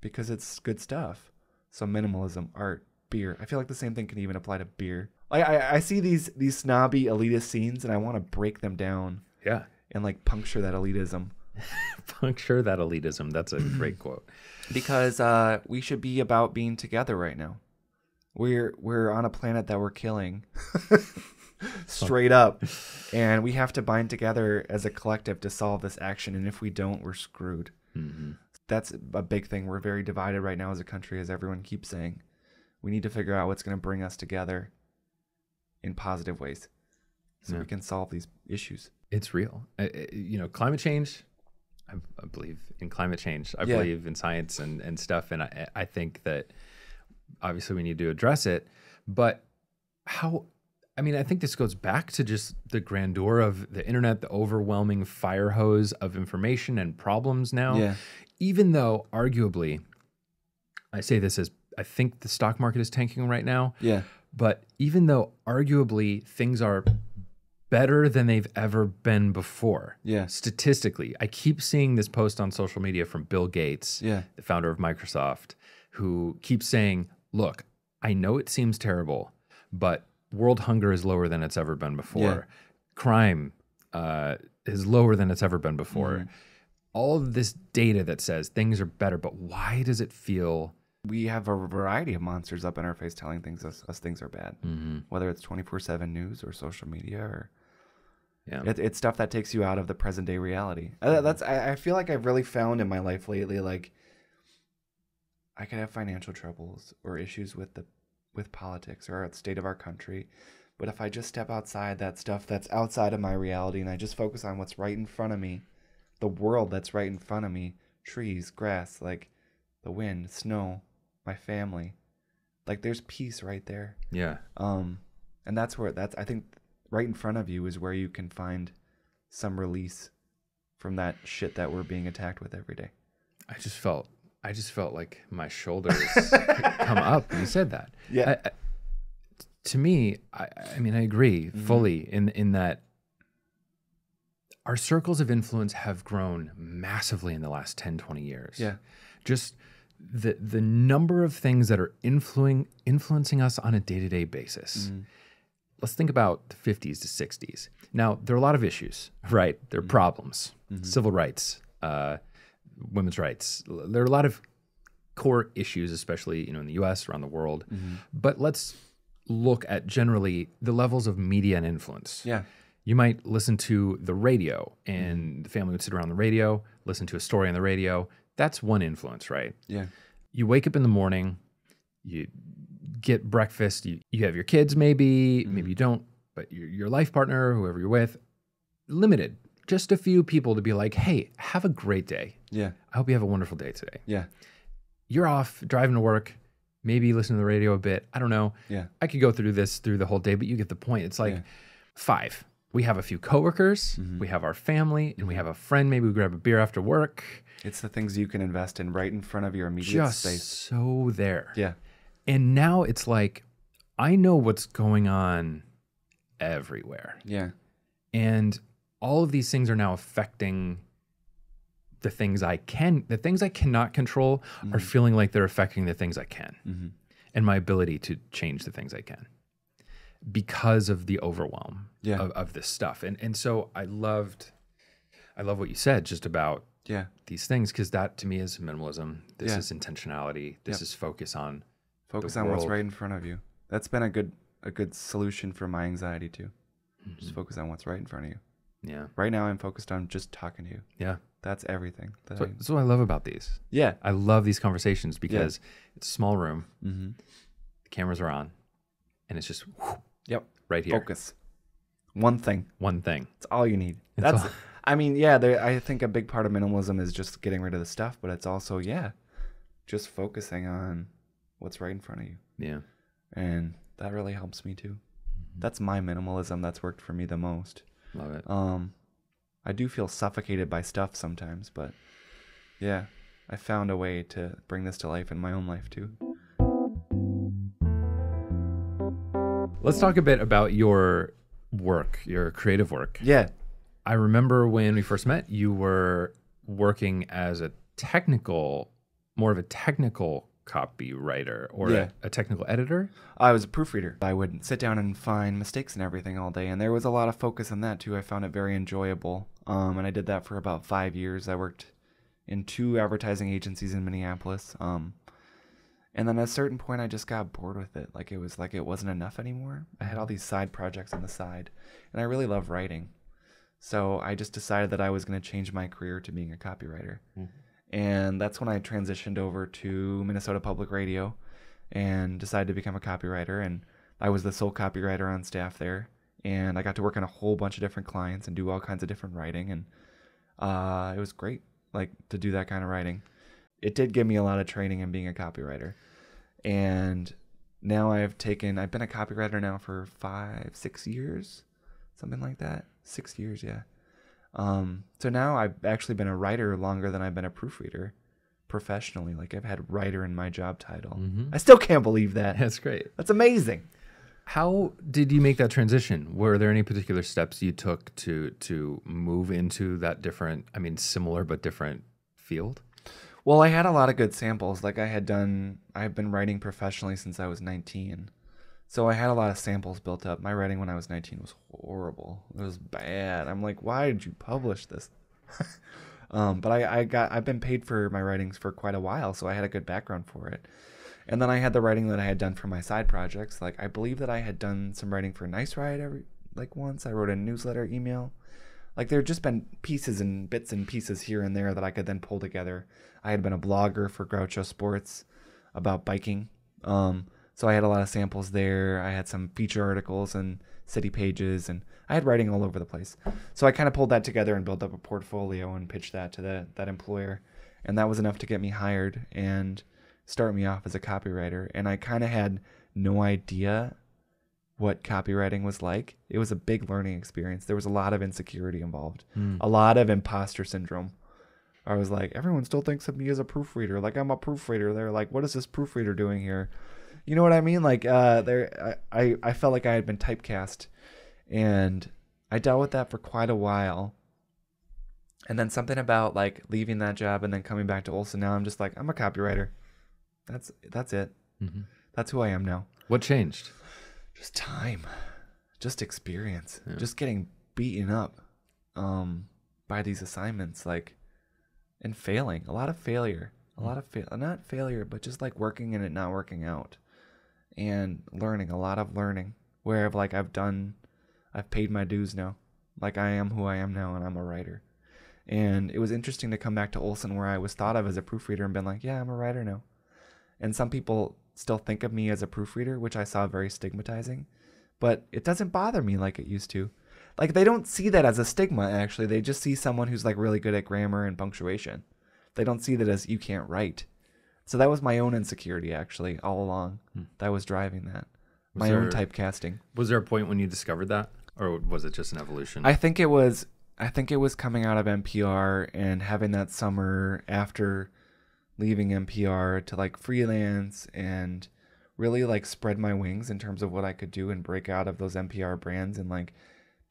because it's good stuff. So minimalism, art, beer. I feel like the same thing can even apply to beer. I see these snobby elitist scenes, and I want to break them down. Yeah. And like puncture that elitism. Puncture that elitism. That's a great quote. Because we should be about being together right now. We're on a planet that we're killing. Straight up. And we have to bind together as a collective to solve this action. And if we don't, we're screwed. Mm-hmm. That's a big thing. We're very divided right now as a country, as everyone keeps saying. We need to figure out what's going to bring us together in positive ways so we can solve these issues. It's real. Climate change, I believe in climate change. I believe in science and stuff. And I think that obviously we need to address it. But I think this goes back to just the grandeur of the internet, the overwhelming fire hose of information and problems now. Yeah. Even though arguably, I say this as I think the stock market is tanking right now. Yeah. But even though arguably things are better than they've ever been before. Yeah. Statistically, I keep seeing this post on social media from Bill Gates, the founder of Microsoft, who keeps saying, look, I know it seems terrible, but world hunger is lower than it's ever been before. Yeah. Crime is lower than it's ever been before. Mm. All of this data that says things are better, but why does it feel... We have a variety of monsters up in our face telling us things are bad, whether it's 24/7 news or social media or... Yeah, it's stuff that takes you out of the present day reality. I feel like I've really found in my life lately, like I could have financial troubles or issues with politics or the state of our country, but if I just step outside that stuff that's outside of my reality and I just focus on what's right in front of me, the world that's right in front of me, trees, grass, like the wind, snow, my family, like there's peace right there. Yeah. And that's I think. Right in front of you is where you can find some release from that shit that we're being attacked with every day. I just felt like my shoulders come up when you said that. Yeah. To me, I agree fully in that our circles of influence have grown massively in the last 10, 20 years. Yeah. Just the number of things that are influencing us on a day-to-day basis. let's think about the 50s to 60s. Now, there are a lot of issues, right? There are problems, civil rights, women's rights. There are a lot of core issues, especially, in the US, around the world. But let's look at generally the levels of media and influence. Yeah. You might listen to the radio, and the family would sit around the radio, listen to a story on the radio. That's one influence, right? Yeah. You wake up in the morning, you get breakfast, you have your kids maybe you don't, but your life partner, whoever you're with, limited. Just a few people to be like, hey, have a great day. Yeah. I hope you have a wonderful day today. Yeah. You're off driving to work, maybe listen to the radio a bit. I don't know. Yeah. I could go through this through the whole day, but you get the point. It's like 5. We have a few coworkers, we have our family, and we have a friend. Maybe we grab a beer after work. It's the things you can invest in right in front of your immediate Just space. so there. Yeah. And now it's like, I know what's going on everywhere. Yeah. And all of these things are now affecting the things I cannot control are feeling like they're affecting the things I can and my ability to change the things I can because of the overwhelm of this stuff. And so I love what you said just about these things, because that to me is minimalism. This is intentionality. This is focus on what's right in front of you. That's been a good solution for my anxiety too. Just focus on what's right in front of you. Yeah. Right now I'm focused on just talking to you. Yeah. That's everything. That's what I love about these. Yeah. I love these conversations because it's a small room. The cameras are on, and it's just right here. Focus. One thing. It's all you need. I think a big part of minimalism is just getting rid of the stuff, but it's also, just focusing on what's right in front of you. Yeah. And that really helps me too. That's my minimalism that's worked for me the most. Love it. I do feel suffocated by stuff sometimes, but I found a way to bring this to life in my own life too. Let's talk a bit about your work, your creative work. Yeah. I remember when we first met, you were working as more of a technical copywriter or a technical editor. I was a proofreader. I would sit down and find mistakes and everything all day, and there was a lot of focus on that too. I found it very enjoyable, and I did that for about 5 years. I worked in 2 advertising agencies in Minneapolis, and then at a certain point I just got bored with it. It wasn't enough anymore. I had all these side projects on the side, and I really love writing, so I just decided that I was going to change my career to being a copywriter. And that's when I transitioned over to Minnesota Public Radio and decided to become a copywriter. And I was the sole copywriter on staff there. And I got to work on a whole bunch of different clients and do all kinds of different writing. And it was great, to do that kind of writing. It did give me a lot of training in being a copywriter. And now I've been a copywriter now for 5-6 years, something like that. 6 years, yeah. So now I've actually been a writer longer than I've been a proofreader professionally. I've had writer in my job title. I still can't believe that. That's great. That's amazing. How did you make that transition? Were there any particular steps you took to move into that similar but different field? Well, I had a lot of good samples. I've been writing professionally since I was 19. So I had a lot of samples built up. My writing when I was 19 was horrible. It was bad. I'm like, why did you publish this? But I've been paid for my writings for quite a while, so I had a good background for it. And then I had the writing that I had done for my side projects. I believe that I had done some writing for Nice Ride once. I wrote a newsletter email. There had just been pieces and bits and pieces here and there that I could then pull together. I had been a blogger for Groucho Sports about biking. So I had a lot of samples there. I had some feature articles and city pages, and I had writing all over the place. So I kind of pulled that together and built up a portfolio and pitched that to that employer. And that was enough to get me hired and start me off as a copywriter. And I kind of had no idea what copywriting was like. It was a big learning experience. There was a lot of insecurity involved, a lot of imposter syndrome. I was like, everyone still thinks of me as a proofreader. I'm a proofreader. They're like, what is this proofreader doing here? You know what I mean? I felt like I had been typecast, and I dealt with that for quite a while. And then something about leaving that job and then coming back to Olson. Now I'm just I'm a copywriter. That's it. That's who I am now. What changed? Just time. just experience, just getting beaten up by these assignments, like, and failing. A lot of failure. Not failure, but just like working in it, not working out, and learning. A lot of learning. Where like I've paid my dues now. Like I am who I am now, and I'm a writer. And it was interesting to come back to Olson, where I was thought of as a proofreader, and been like, yeah, I'm a writer now. And some people still think of me as a proofreader, which I saw very stigmatizing. But it doesn't bother me like it used to. Like, they don't see that as a stigma, actually. They just see someone who's like really good at grammar and punctuation. They don't see that as you can't write. So that was my own insecurity, actually, all along. That was driving that. My own typecasting. Was there a point when you discovered that? Or was it just an evolution? I think it was coming out of NPR and having that summer after leaving NPR to like freelance and really like spread my wings in terms of what I could do and break out of those NPR brands and like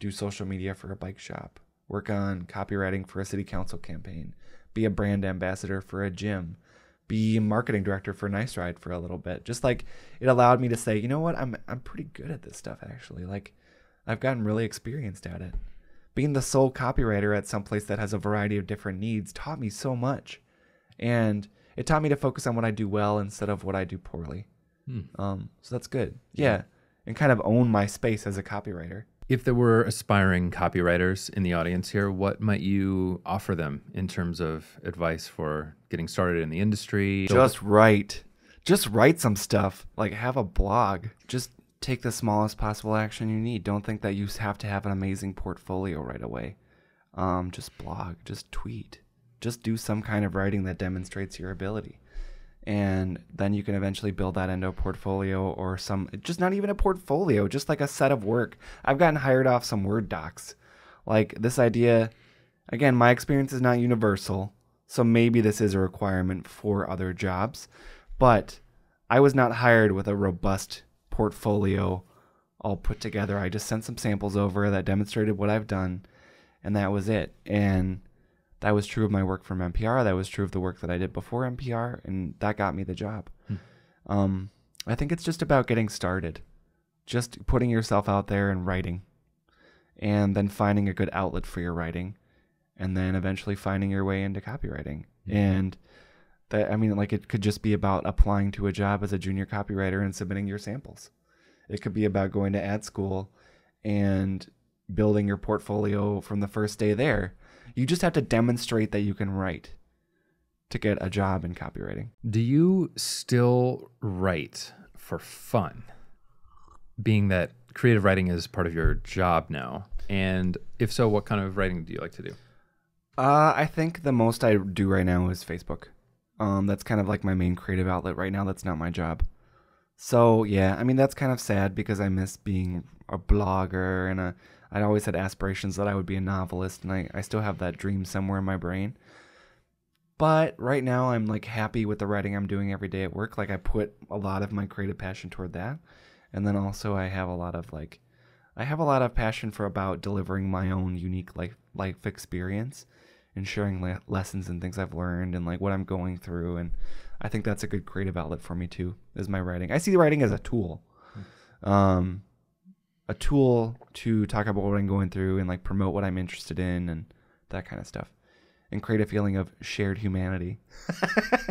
do social media for a bike shop, work on copywriting for a city council campaign, be a brand ambassador for a gym, be a marketing director for Nice Ride for a little bit. Just like it allowed me to say, you know what, I'm pretty good at this stuff actually. Like I've gotten really experienced at it. Being the sole copywriter at some place that has a variety of different needs taught me so much. And it taught me to focus on what I do well instead of what I do poorly. So that's good. Yeah. And kind of own my space as a copywriter. If there were aspiring copywriters in the audience here, what might you offer them in terms of advice for getting started in the industry? Just write. Just write some stuff. Like have a blog. Just take the smallest possible action you need. Don't think that you have to have an amazing portfolio right away. Just blog. Just tweet. Just do some kind of writing that demonstrates your ability. And then you can eventually build that into a portfolio or just not even a portfolio, just like a set of work. I've gotten hired off some Word docs. Like this idea, again, my experience is not universal, so maybe this is a requirement for other jobs, but I was not hired with a robust portfolio all put together. I just sent some samples over that demonstrated what I've done, and that was it. And that was true of my work from NPR. That was true of the work that I did before NPR, and that got me the job. I think it's just about getting started, just putting yourself out there and writing, and then finding a good outlet for your writing, and then eventually finding your way into copywriting. And that, I mean, like it could just be about applying to a job as a junior copywriter and submitting your samples. It could be about going to ad school and building your portfolio from the first day there. You just have to demonstrate that you can write to get a job in copywriting. Do you still write for fun, being that creative writing is part of your job now? And if so, what kind of writing do you like to do? I think the most I do right now is Facebook. That's kind of like my main creative outlet right now. That's not my job. So yeah, I mean, that's kind of sad because I miss being a blogger and I'd always had aspirations that I would be a novelist, and I still have that dream somewhere in my brain. But right now I'm like happy with the writing I'm doing every day at work. Like I put a lot of my creative passion toward that. And then also I have a lot of passion for about delivering my own unique life experience and sharing lessons and things I've learned and like what I'm going through. And I think that's a good creative outlet for me too, is my writing. I see writing as a tool. A tool to talk about what I'm going through and like promote what I'm interested in and that kind of stuff, and create a feeling of shared humanity.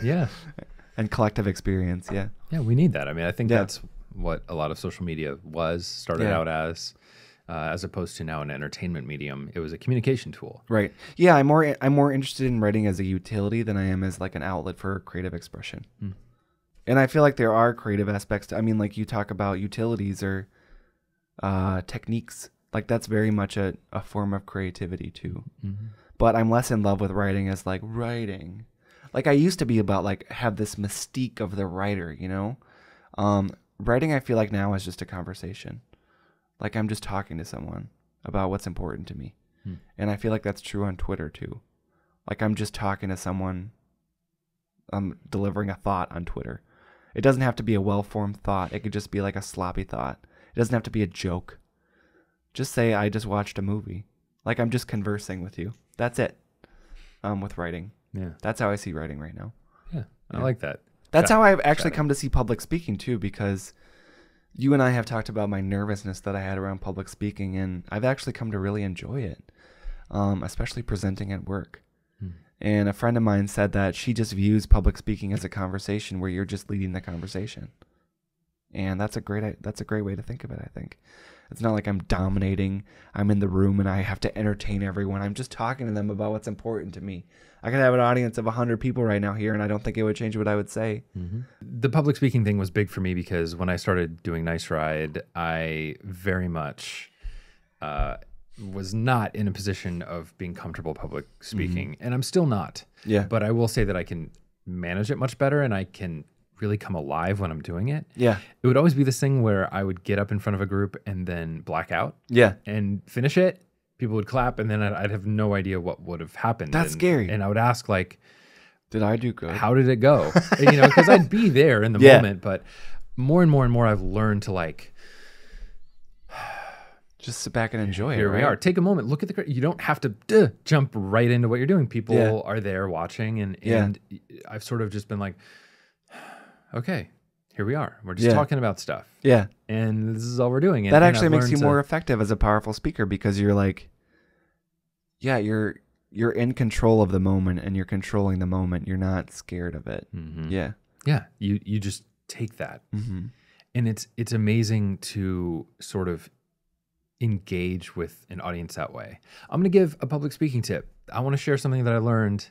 Yeah. And collective experience. Yeah. Yeah, we need that. I mean, I think that's what a lot of social media started out as opposed to now an entertainment medium. It was a communication tool. Right. Yeah, I'm more interested in writing as a utility than I am as like an outlet for creative expression. And I feel like there are creative aspects I mean, like you talk about utilities or techniques, like that's very much a form of creativity too. But I'm less in love with writing as like writing. Like I used to be about like have this mystique of the writer, you know? Writing I feel like now is just a conversation. Like I'm just talking to someone about what's important to me. And I feel like that's true on Twitter too. Like I'm just talking to someone, I'm delivering a thought on Twitter. It doesn't have to be a well-formed thought. It could just be like a sloppy thought. It doesn't have to be a joke. Just say, I just watched a movie. Like I'm just conversing with you. That's it. With writing. Yeah. That's how I see writing right now. Yeah. I like that. That's how I've actually come to see public speaking too, because You and I have talked about my nervousness that I had around public speaking, and I've actually come to really enjoy it, especially presenting at work. And a friend of mine said that she just views public speaking as a conversation where you're just leading the conversation. And that's a great way to think of it, I think. It's not like I'm dominating. I'm in the room and I have to entertain everyone. I'm just talking to them about what's important to me. I could have an audience of 100 people right now here, and I don't think it would change what I would say. The public speaking thing was big for me because when I started doing Nice Ride, I very much was not in a position of being comfortable public speaking, and I'm still not. Yeah. But I will say that I can manage it much better, and I can really come alive when I'm doing it. Yeah. It would always be this thing where I would get up in front of a group and then black out. Yeah. And finish it. People would clap, and then I'd have no idea what would have happened. That's scary. And I would ask, like, did I do good? how did it go? Because I'd be there in the moment, but more and more I've learned to, like, just sit back and enjoy it. Here we are. Take a moment. Look at the. You don't have to jump right into what you're doing. People are there watching, and I've sort of just been like, okay, here we are. We're just talking about stuff. Yeah. And this is all we're doing. That actually makes you more effective as a powerful speaker because you're like, you're in control of the moment and you're controlling the moment. You're not scared of it. Yeah. Yeah. You just take that. And it's amazing to sort of engage with an audience that way. I'm going to give a public speaking tip. I want to share something that I learned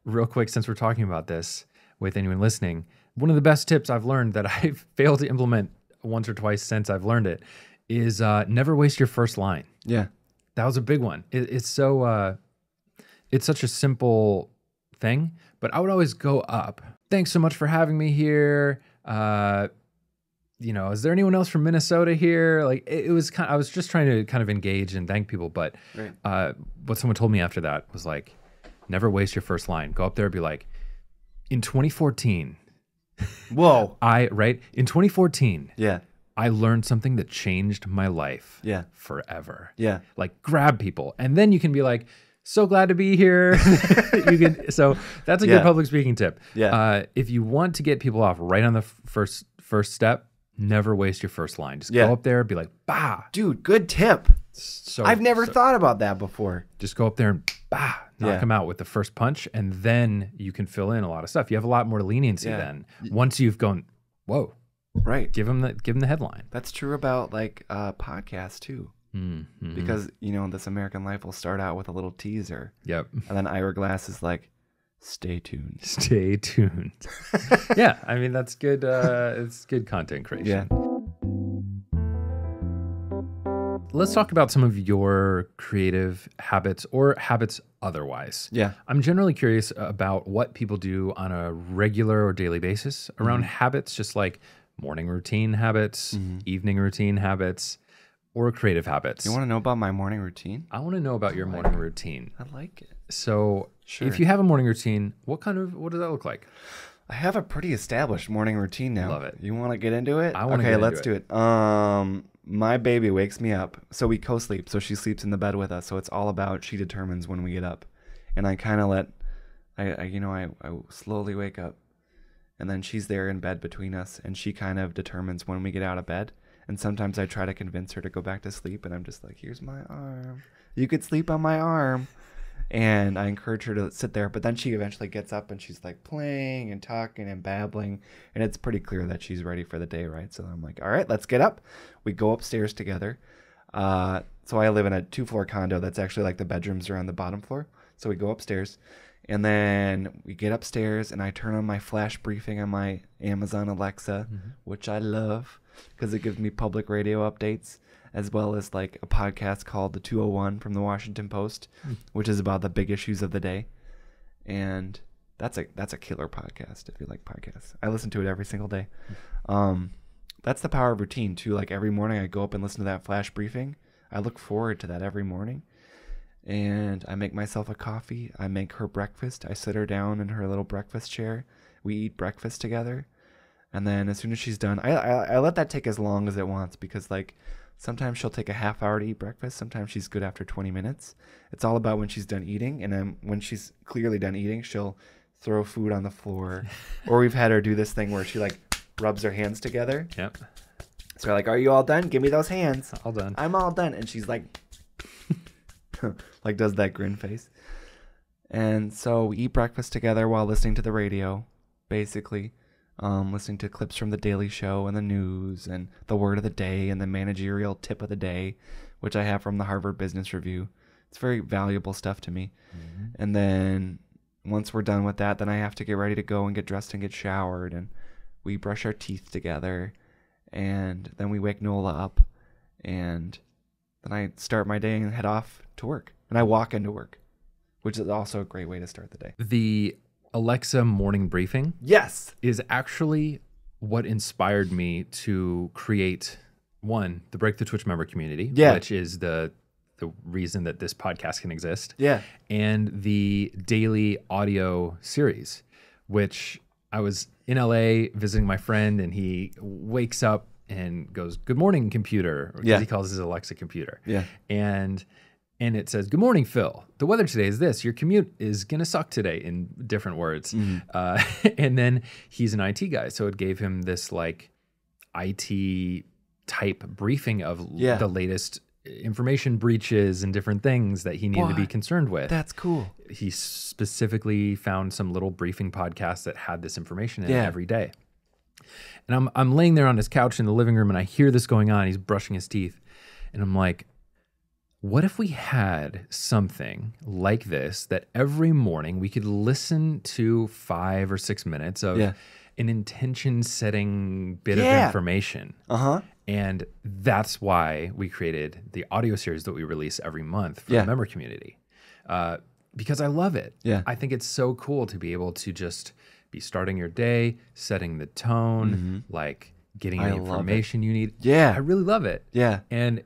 real quick since we're talking about this with anyone listening. One of the best tips I've learned that I've failed to implement once or twice since I've learned it is never waste your first line. Yeah. That was a big one. It's so, it's such a simple thing, but I would always go up. Thanks so much for having me here. Is there anyone else from Minnesota here? Like it was I was just trying to kind of engage and thank people. But what someone told me after that was like, never waste your first line. Go up there and be like, in 2014, whoa. In 2014, I learned something that changed my life forever. Yeah. Like grab people. And then you can be like, so glad to be here. So that's a good public speaking tip. Yeah. If you want to get people off right on the first step, never waste your first line. Just go up there and be like, bah. Dude, good tip. I've never thought about that before. Just go up there and bah, knock them out with the first punch, and then you can fill in a lot of stuff. You have a lot more leniency then. Once you've gone, whoa. Right. Give them the headline. That's true about like podcasts too. Because, This American Life will start out with a little teaser. Yep. And then Ira Glass is like, stay tuned. Stay tuned. Yeah. I mean, that's good. It's good content creation. Yeah. Let's talk about some of your creative habits or habits otherwise. Yeah. I'm generally curious about what people do on a regular or daily basis around habits, just like morning routine habits, evening routine habits, or creative habits. You want to know about my morning routine? I want to know about your morning routine. I like it. So if you have a morning routine, what does that look like? I have a pretty established morning routine now. Love it. You want to get into it? I want to get into it. Okay, let's do it. My baby wakes me up. So we co-sleep. So she sleeps in the bed with us. So it's all about she determines when we get up. And I kind of I slowly wake up. And then she's there in bed between us. And she kind of determines when we get out of bed. And sometimes I try to convince her to go back to sleep. And I'm just like, here's my arm. You could sleep on my arm. And I encourage her to sit there. But then she eventually gets up and she's like playing and talking and babbling. And it's pretty clear that she's ready for the day, right? So I'm like, all right, let's get up. We go upstairs together. So I live in a 2-floor condo that's actually like the bedrooms are on the bottom floor. So we go upstairs. And then we get upstairs and I turn on my flash briefing on my Amazon Alexa, which I love because it gives me public radio updates, as well as like a podcast called The 201 from the Washington Post, which is about the big issues of the day. And that's a killer podcast if you like podcasts. I listen to it every single day. That's the power of routine too. Like every morning I go up and listen to that flash briefing. I look forward to that every morning. And I make myself a coffee. I make her breakfast. I sit her down in her little breakfast chair. We eat breakfast together. And then as soon as she's done, I let that take as long as it wants because like sometimes she'll take a half hour to eat breakfast. Sometimes she's good after 20 minutes. It's all about when she's done eating. And then when she's clearly done eating, she'll throw food on the floor. Or we've had her do this thing where she like rubs her hands together. Yep. So we're like, are you all done? Give me those hands. All done. I'm all done. And she's like, like does that grin face. And so we eat breakfast together while listening to the radio, basically. Listening to clips from the Daily Show and the news and the word of the day and the managerial tip of the day, which I have from the Harvard Business Review. It's very valuable stuff to me. Mm-hmm. And then once we're done with that, then I have to get ready to go and get dressed and get showered. And we brush our teeth together. And then we wake Nola up. And then I start my day and head off to work. And I walk into work, which is also a great way to start the day. The Alexa morning briefing, yes, is actually what inspired me to create the Break the Twitch member community, which is the reason that this podcast can exist. Yeah. And the daily audio series, which I was in LA visiting my friend, and he wakes up and goes, "Good morning, computer," because he calls his Alexa computer. Yeah. And it says, "Good morning, Phil. The weather today is this. Your commute is going to suck today," in different words. Mm-hmm. And then he's an IT guy. So it gave him this like IT type briefing of the latest information breaches and different things that he needed to be concerned with. That's cool. He specifically found some little briefing podcast that had this information in it every day. And I'm laying there on his couch in the living room, and I hear this going on. He's brushing his teeth. And I'm like, what if we had something like this that every morning we could listen to 5 or 6 minutes of an intention setting bit of information? And that's why we created the audio series that we release every month for the member community. Because I love it. Yeah. I think it's so cool to be able to just be starting your day, setting the tone, like getting the information you need. Yeah. I really love it. Yeah. And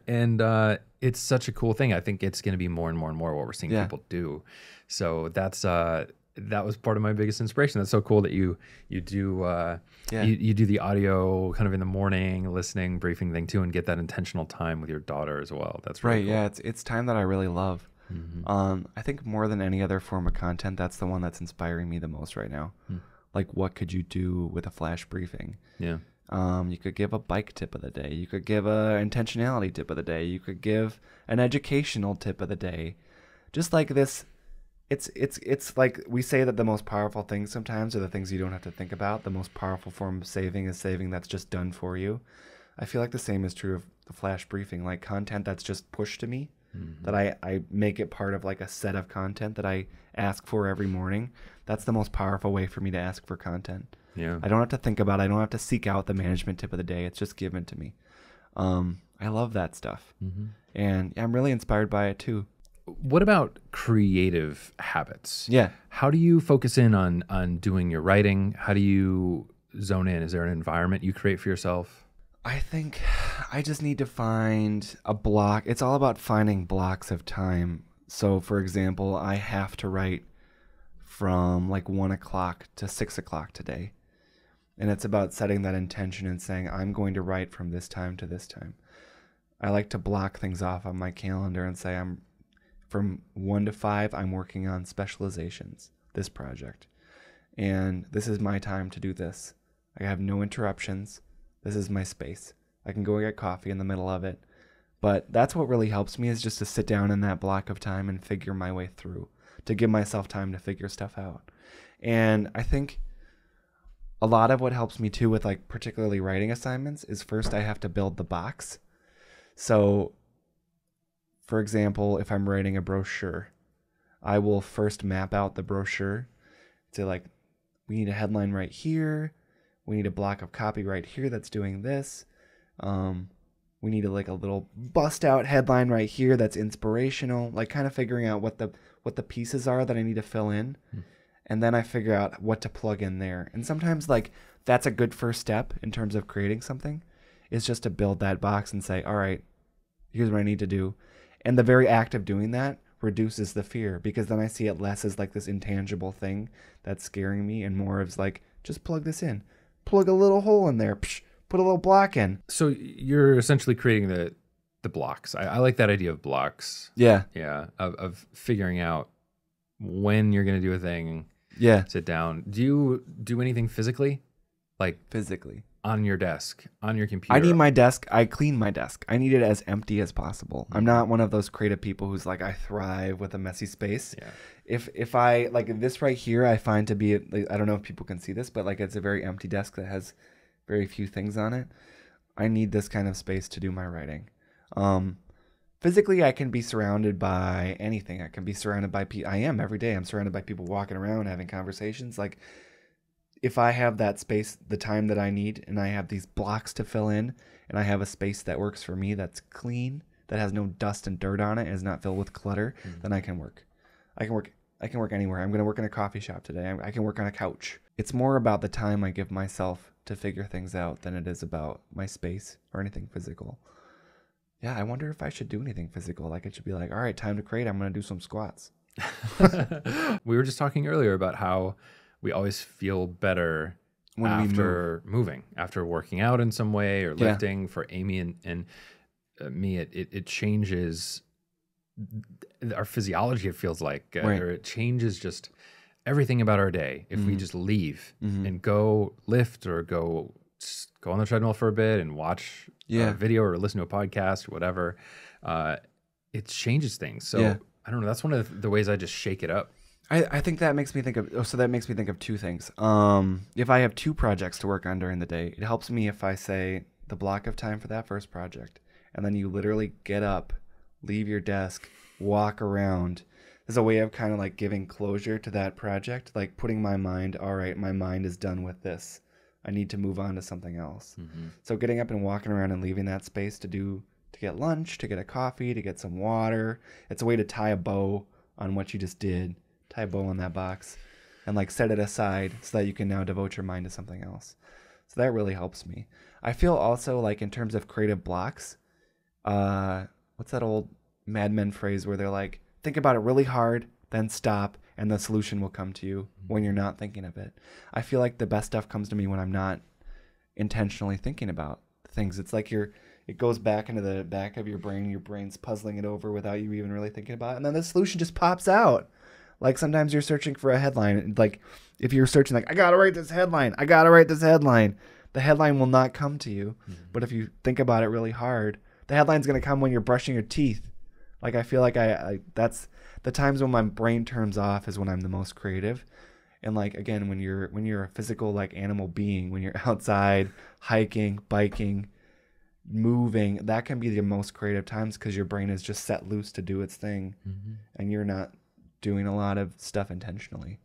it's such a cool thing. I think it's going to be more and more and more what we're seeing people do. So that's that was part of my biggest inspiration. That's so cool that you do you do the audio kind of in the morning, listening, briefing thing too, and get that intentional time with your daughter as well. That's really cool. Yeah, it's time that I really love. Mm-hmm. I think more than any other form of content, that's the one that's inspiring me the most right now. Like, what could you do with a flash briefing? Yeah. You could give a bike tip of the day. You could give a intentionality tip of the day. You could give an educational tip of the day. Just like this, it's like we say that the most powerful things sometimes are the things you don't have to think about. The most powerful form of saving is saving that's just done for you. I feel like the same is true of the flash briefing, like content that's just pushed to me, that I make it part of like a set of content that I ask for every morning. That's the most powerful way for me to ask for content. Yeah. I don't have to think about it. I don't have to seek out the management tip of the day. It's just given to me. I love that stuff. And I'm really inspired by it too. What about creative habits? Yeah. How do you focus in on doing your writing? How do you zone in? Is there an environment you create for yourself? I think I just need to find a block. It's all about finding blocks of time. So, for example, I have to write from like 1 o'clock to 6 o'clock today. And it's about setting that intention and saying, I'm going to write from this time to this time. I like to block things off on my calendar and say, I'm from 1 to 5, I'm working on specializations, this project. And this is my time to do this. I have no interruptions. This is my space. I can go get coffee in the middle of it. But that's what really helps me, is just to sit down in that block of time and figure my way through, to give myself time to figure stuff out. And I think a lot of what helps me too with like particularly writing assignments is first I have to build the box. So for example, if I'm writing a brochure, I will first map out the brochure to like, we need a headline right here. We need a block of copy right here that's doing this. We need a little bust out headline right here that's inspirational, like kind of figuring out what the pieces are that I need to fill in. And then I figure out what to plug in there. And sometimes like that's a good first step in terms of creating something, is just to build that box and say, all right, here's what I need to do. And the very act of doing that reduces the fear, because then I see it less as like this intangible thing that's scaring me and more as like, just plug this in, plug a little hole in there, put a little block in. So you're essentially creating the blocks. I like that idea of blocks. Yeah. Yeah. Of figuring out when you're going to do a thing. Yeah. Sit down. Do you do anything physically? Like physically? on your desk, on your computer. I need my desk. I clean my desk. I need it as empty as possible. I'm not one of those creative people who's like, I thrive with a messy space. Yeah. If I like this right here, I find to be, I don't know if people can see this, but like it's a very empty desk that has very few things on it. I need this kind of space to do my writing. Physically, I can be surrounded by anything. I can be surrounded by people. I am every day. I'm surrounded by people walking around, having conversations. Like, if I have that space, the time that I need, and I have these blocks to fill in, and I have a space that works for me, that's clean, that has no dust and dirt on it, and is not filled with clutter, then I can work. I can work anywhere. I'm going to work in a coffee shop today. I can work on a couch. It's more about the time I give myself to figure things out than it is about my space or anything physical. Yeah, I wonder if I should do anything physical. Like, it should be like, all right, time to create. I'm going to do some squats. We were just talking earlier about how we always feel better When after moving, after working out in some way or lifting. For Amy and me, it changes our physiology, it feels like, or it changes just everything about our day. If we just leave and go lift or go on the treadmill for a bit and watch a video or listen to a podcast or whatever, it changes things. So I don't know. That's one of the ways I just shake it up. I think that makes me think of, that makes me think of two things. If I have two projects to work on during the day, it helps me if I say the block of time for that first project, and then you literally get up, leave your desk, walk around. There's a way of kind of like giving closure to that project, like putting my mind, all right, my mind is done with this. I need to move on to something else. So getting up and walking around and leaving that space to get lunch, to get a coffee, to get some water. It's a way to tie a bow on what you just did. Tie a bow on that box and like set it aside so that you can now devote your mind to something else. So that really helps me. I feel also like in terms of creative blocks, what's that old Mad Men phrase where they're like, think about it really hard, then stop, and the solution will come to you when you're not thinking of it. I feel like the best stuff comes to me when I'm not intentionally thinking about things. It's like it goes back into the back of your brain. Your brain's puzzling it over without you even really thinking about it. And then the solution just pops out. Like sometimes you're searching for a headline. Like if you're searching like, I got to write this headline. The headline will not come to you. But if you think about it really hard, the headline's going to come when you're brushing your teeth. Like I feel like I that's the times when my brain turns off is when I'm the most creative. And like, again, when you're a physical like animal being, when you're outside hiking, biking, moving, that can be the most creative times because your brain is just set loose to do its thing and you're not doing a lot of stuff intentionally.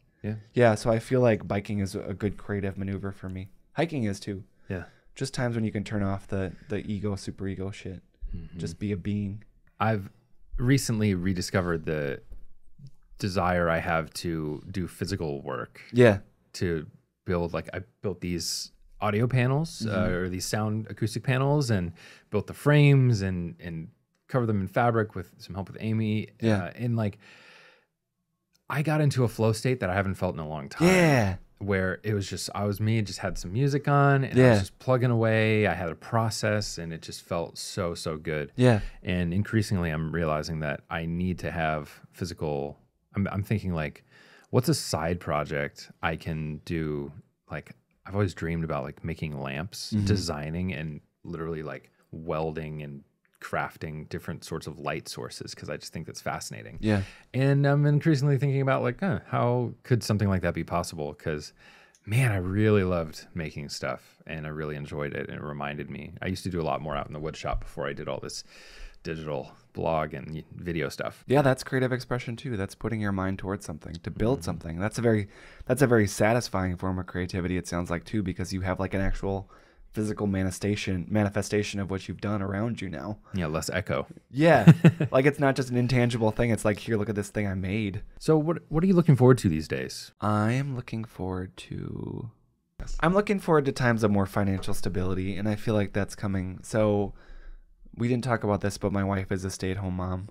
Yeah, so I feel like biking is a good creative maneuver for me. Hiking is too. Yeah, just times when you can turn off the ego, super ego shit. Just be a being. I've recently rediscovered the desire I have to do physical work. To build, like, I built these audio panels or these sound acoustic panels and built the frames and covered them in fabric with some help with Amy. And like, I got into a flow state that I haven't felt in a long time. Where it was just, I was me, just had some music on and I was just plugging away. I had a process and it just felt so good. And increasingly I'm realizing that I need to have physical, I'm thinking like, what's a side project I can do? Like, I've always dreamed about like making lamps, designing and literally like welding and crafting different sorts of light sources because I just think that's fascinating. And I'm increasingly thinking about like, how could something like that be possible? Because man, I really loved making stuff and I really enjoyed it. And it reminded me, I used to do a lot more out in the wood shop before I did all this digital blog and video stuff. Yeah, that's creative expression too. That's putting your mind towards something, to build something. That's a very satisfying form of creativity, it sounds like too, because you have like an actual physical manifestation of what you've done around you now. Yeah, less echo. Like it's not just an intangible thing. It's like, here, look at this thing I made. So what are you looking forward to these days? I'm looking forward to times of more financial stability, and I feel like that's coming. So we didn't talk about this, but my wife is a stay-at-home mom,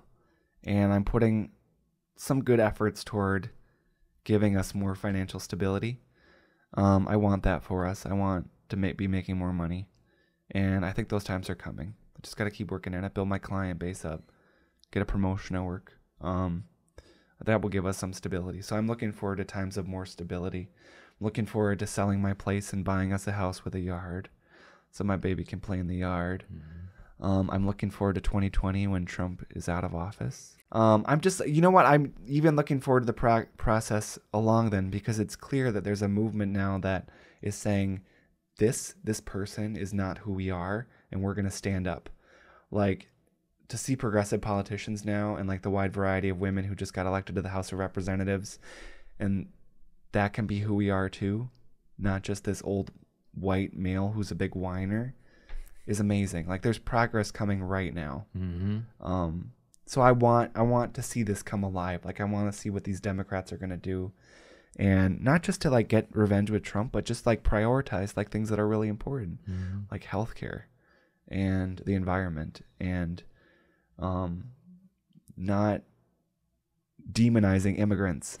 and I'm putting some good efforts toward giving us more financial stability. I want that for us. I want to be making more money, and I think those times are coming. I just got to keep working at it, build my client base up, get a promotion at work. That will give us some stability. So I'm looking forward to times of more stability. I'm looking forward to selling my place and buying us a house with a yard. so my baby can play in the yard. I'm looking forward to 2020 when Trump is out of office. I'm just, you know what? I'm even looking forward to the process along then, because it's clear that there's a movement now that is saying this person is not who we are, and we're going to stand up. Like, to see progressive politicians now and like the wide variety of women who just got elected to the House of Representatives, and that can be who we are too, not just this old white male who's a big whiner, is amazing. Like, there's progress coming right now. So I want to see this come alive. Like, I want to see what these Democrats are going to do, and not just to like get revenge with Trump, but just like prioritize like things that are really important, like healthcare and the environment, and not demonizing immigrants,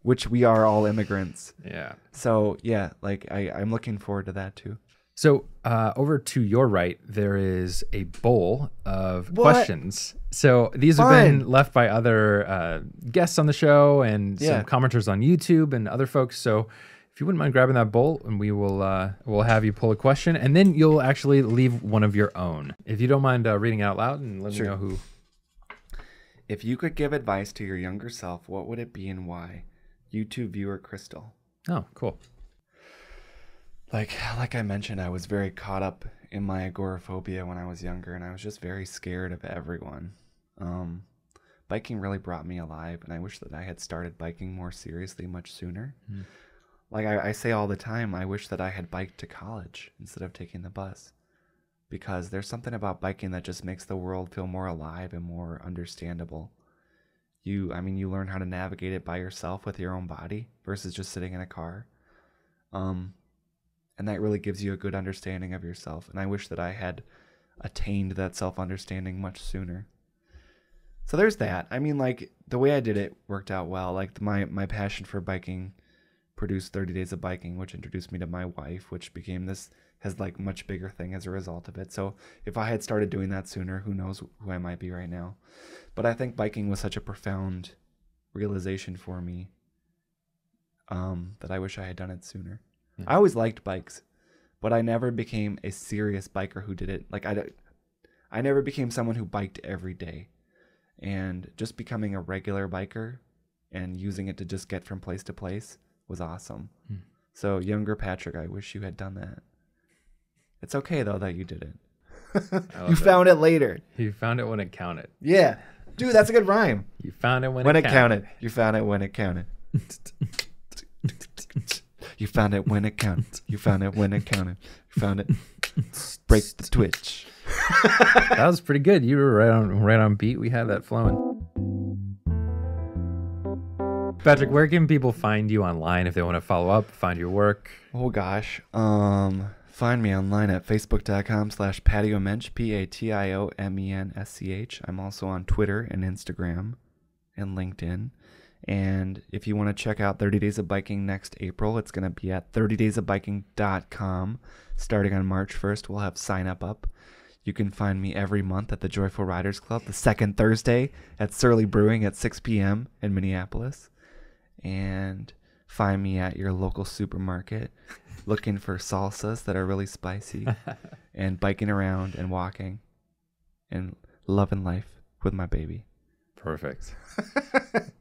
which we are all immigrants. Yeah. So yeah, like I'm looking forward to that too. So over to your right, there is a bowl of questions. So these have been left by other guests on the show and some commenters on YouTube and other folks. So if you wouldn't mind grabbing that bowl, and we will we'll have you pull a question, and then you'll actually leave one of your own. If you don't mind reading it out loud and let me know who. If you could give advice to your younger self, what would it be and why? YouTube viewer Crystal. Oh, cool. Like I mentioned, I was very caught up in my agoraphobia when I was younger, and I was just very scared of everyone. Biking really brought me alive, and I wish that I had started biking more seriously much sooner. Like I say all the time, I wish that I had biked to college instead of taking the bus, because there's something about biking that just makes the world feel more alive and more understandable. You learn how to navigate it by yourself with your own body versus just sitting in a car. And that really gives you a good understanding of yourself. And I wish that I had attained that self-understanding much sooner. So there's that. I mean, like, the way I did it worked out well. Like, my passion for biking produced 30 Days of Biking, which introduced me to my wife, which became this like much bigger thing as a result of it. So if I had started doing that sooner, who knows who I might be right now. But I think biking was such a profound realization for me that I wish I had done it sooner. I always liked bikes, but I never became a serious biker who did it. Like, I never became someone who biked every day. And just becoming a regular biker and using it to just get from place to place was awesome. So younger Patrick, I wish you had done that. It's okay, though, that you did it. You found it later. You found it when it counted. Yeah. Dude, that's a good rhyme. You found it when it counted. You found it when it counted. You found it when it counted. You found it when it counted. You found it. Break the twitch. That was pretty good. You were right on beat. We had that flowing. Patrick, where can people find you online if they want to follow up, find your work? Oh gosh. Find me online at facebook.com/patiomensch, PATIOMENSCH. I'm also on Twitter and Instagram and LinkedIn. And if you want to check out 30 Days of Biking next April, it's going to be at 30daysofbiking.com. Starting on March 1st, we'll have sign up. You can find me every month at the Joyful Riders Club, the second Thursday at Surly Brewing at 6 p.m. in Minneapolis. And find me at your local supermarket looking for salsas that are really spicy and biking around and walking and loving life with my baby. Perfect.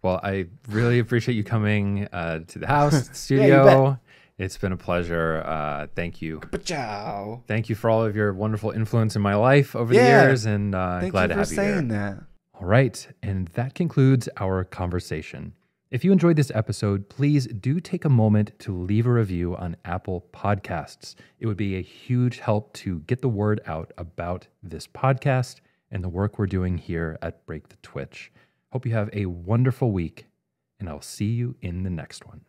Well, I really appreciate you coming to the house, the studio. Yeah, it's been a pleasure. Thank you. Ciao. Thank you for all of your wonderful influence in my life over the years, and glad to have you here. Thank you for saying that. All right, and that concludes our conversation. If you enjoyed this episode, please do take a moment to leave a review on Apple Podcasts. It would be a huge help to get the word out about this podcast and the work we're doing here at Break the Twitch. Hope you have a wonderful week, and I'll see you in the next one.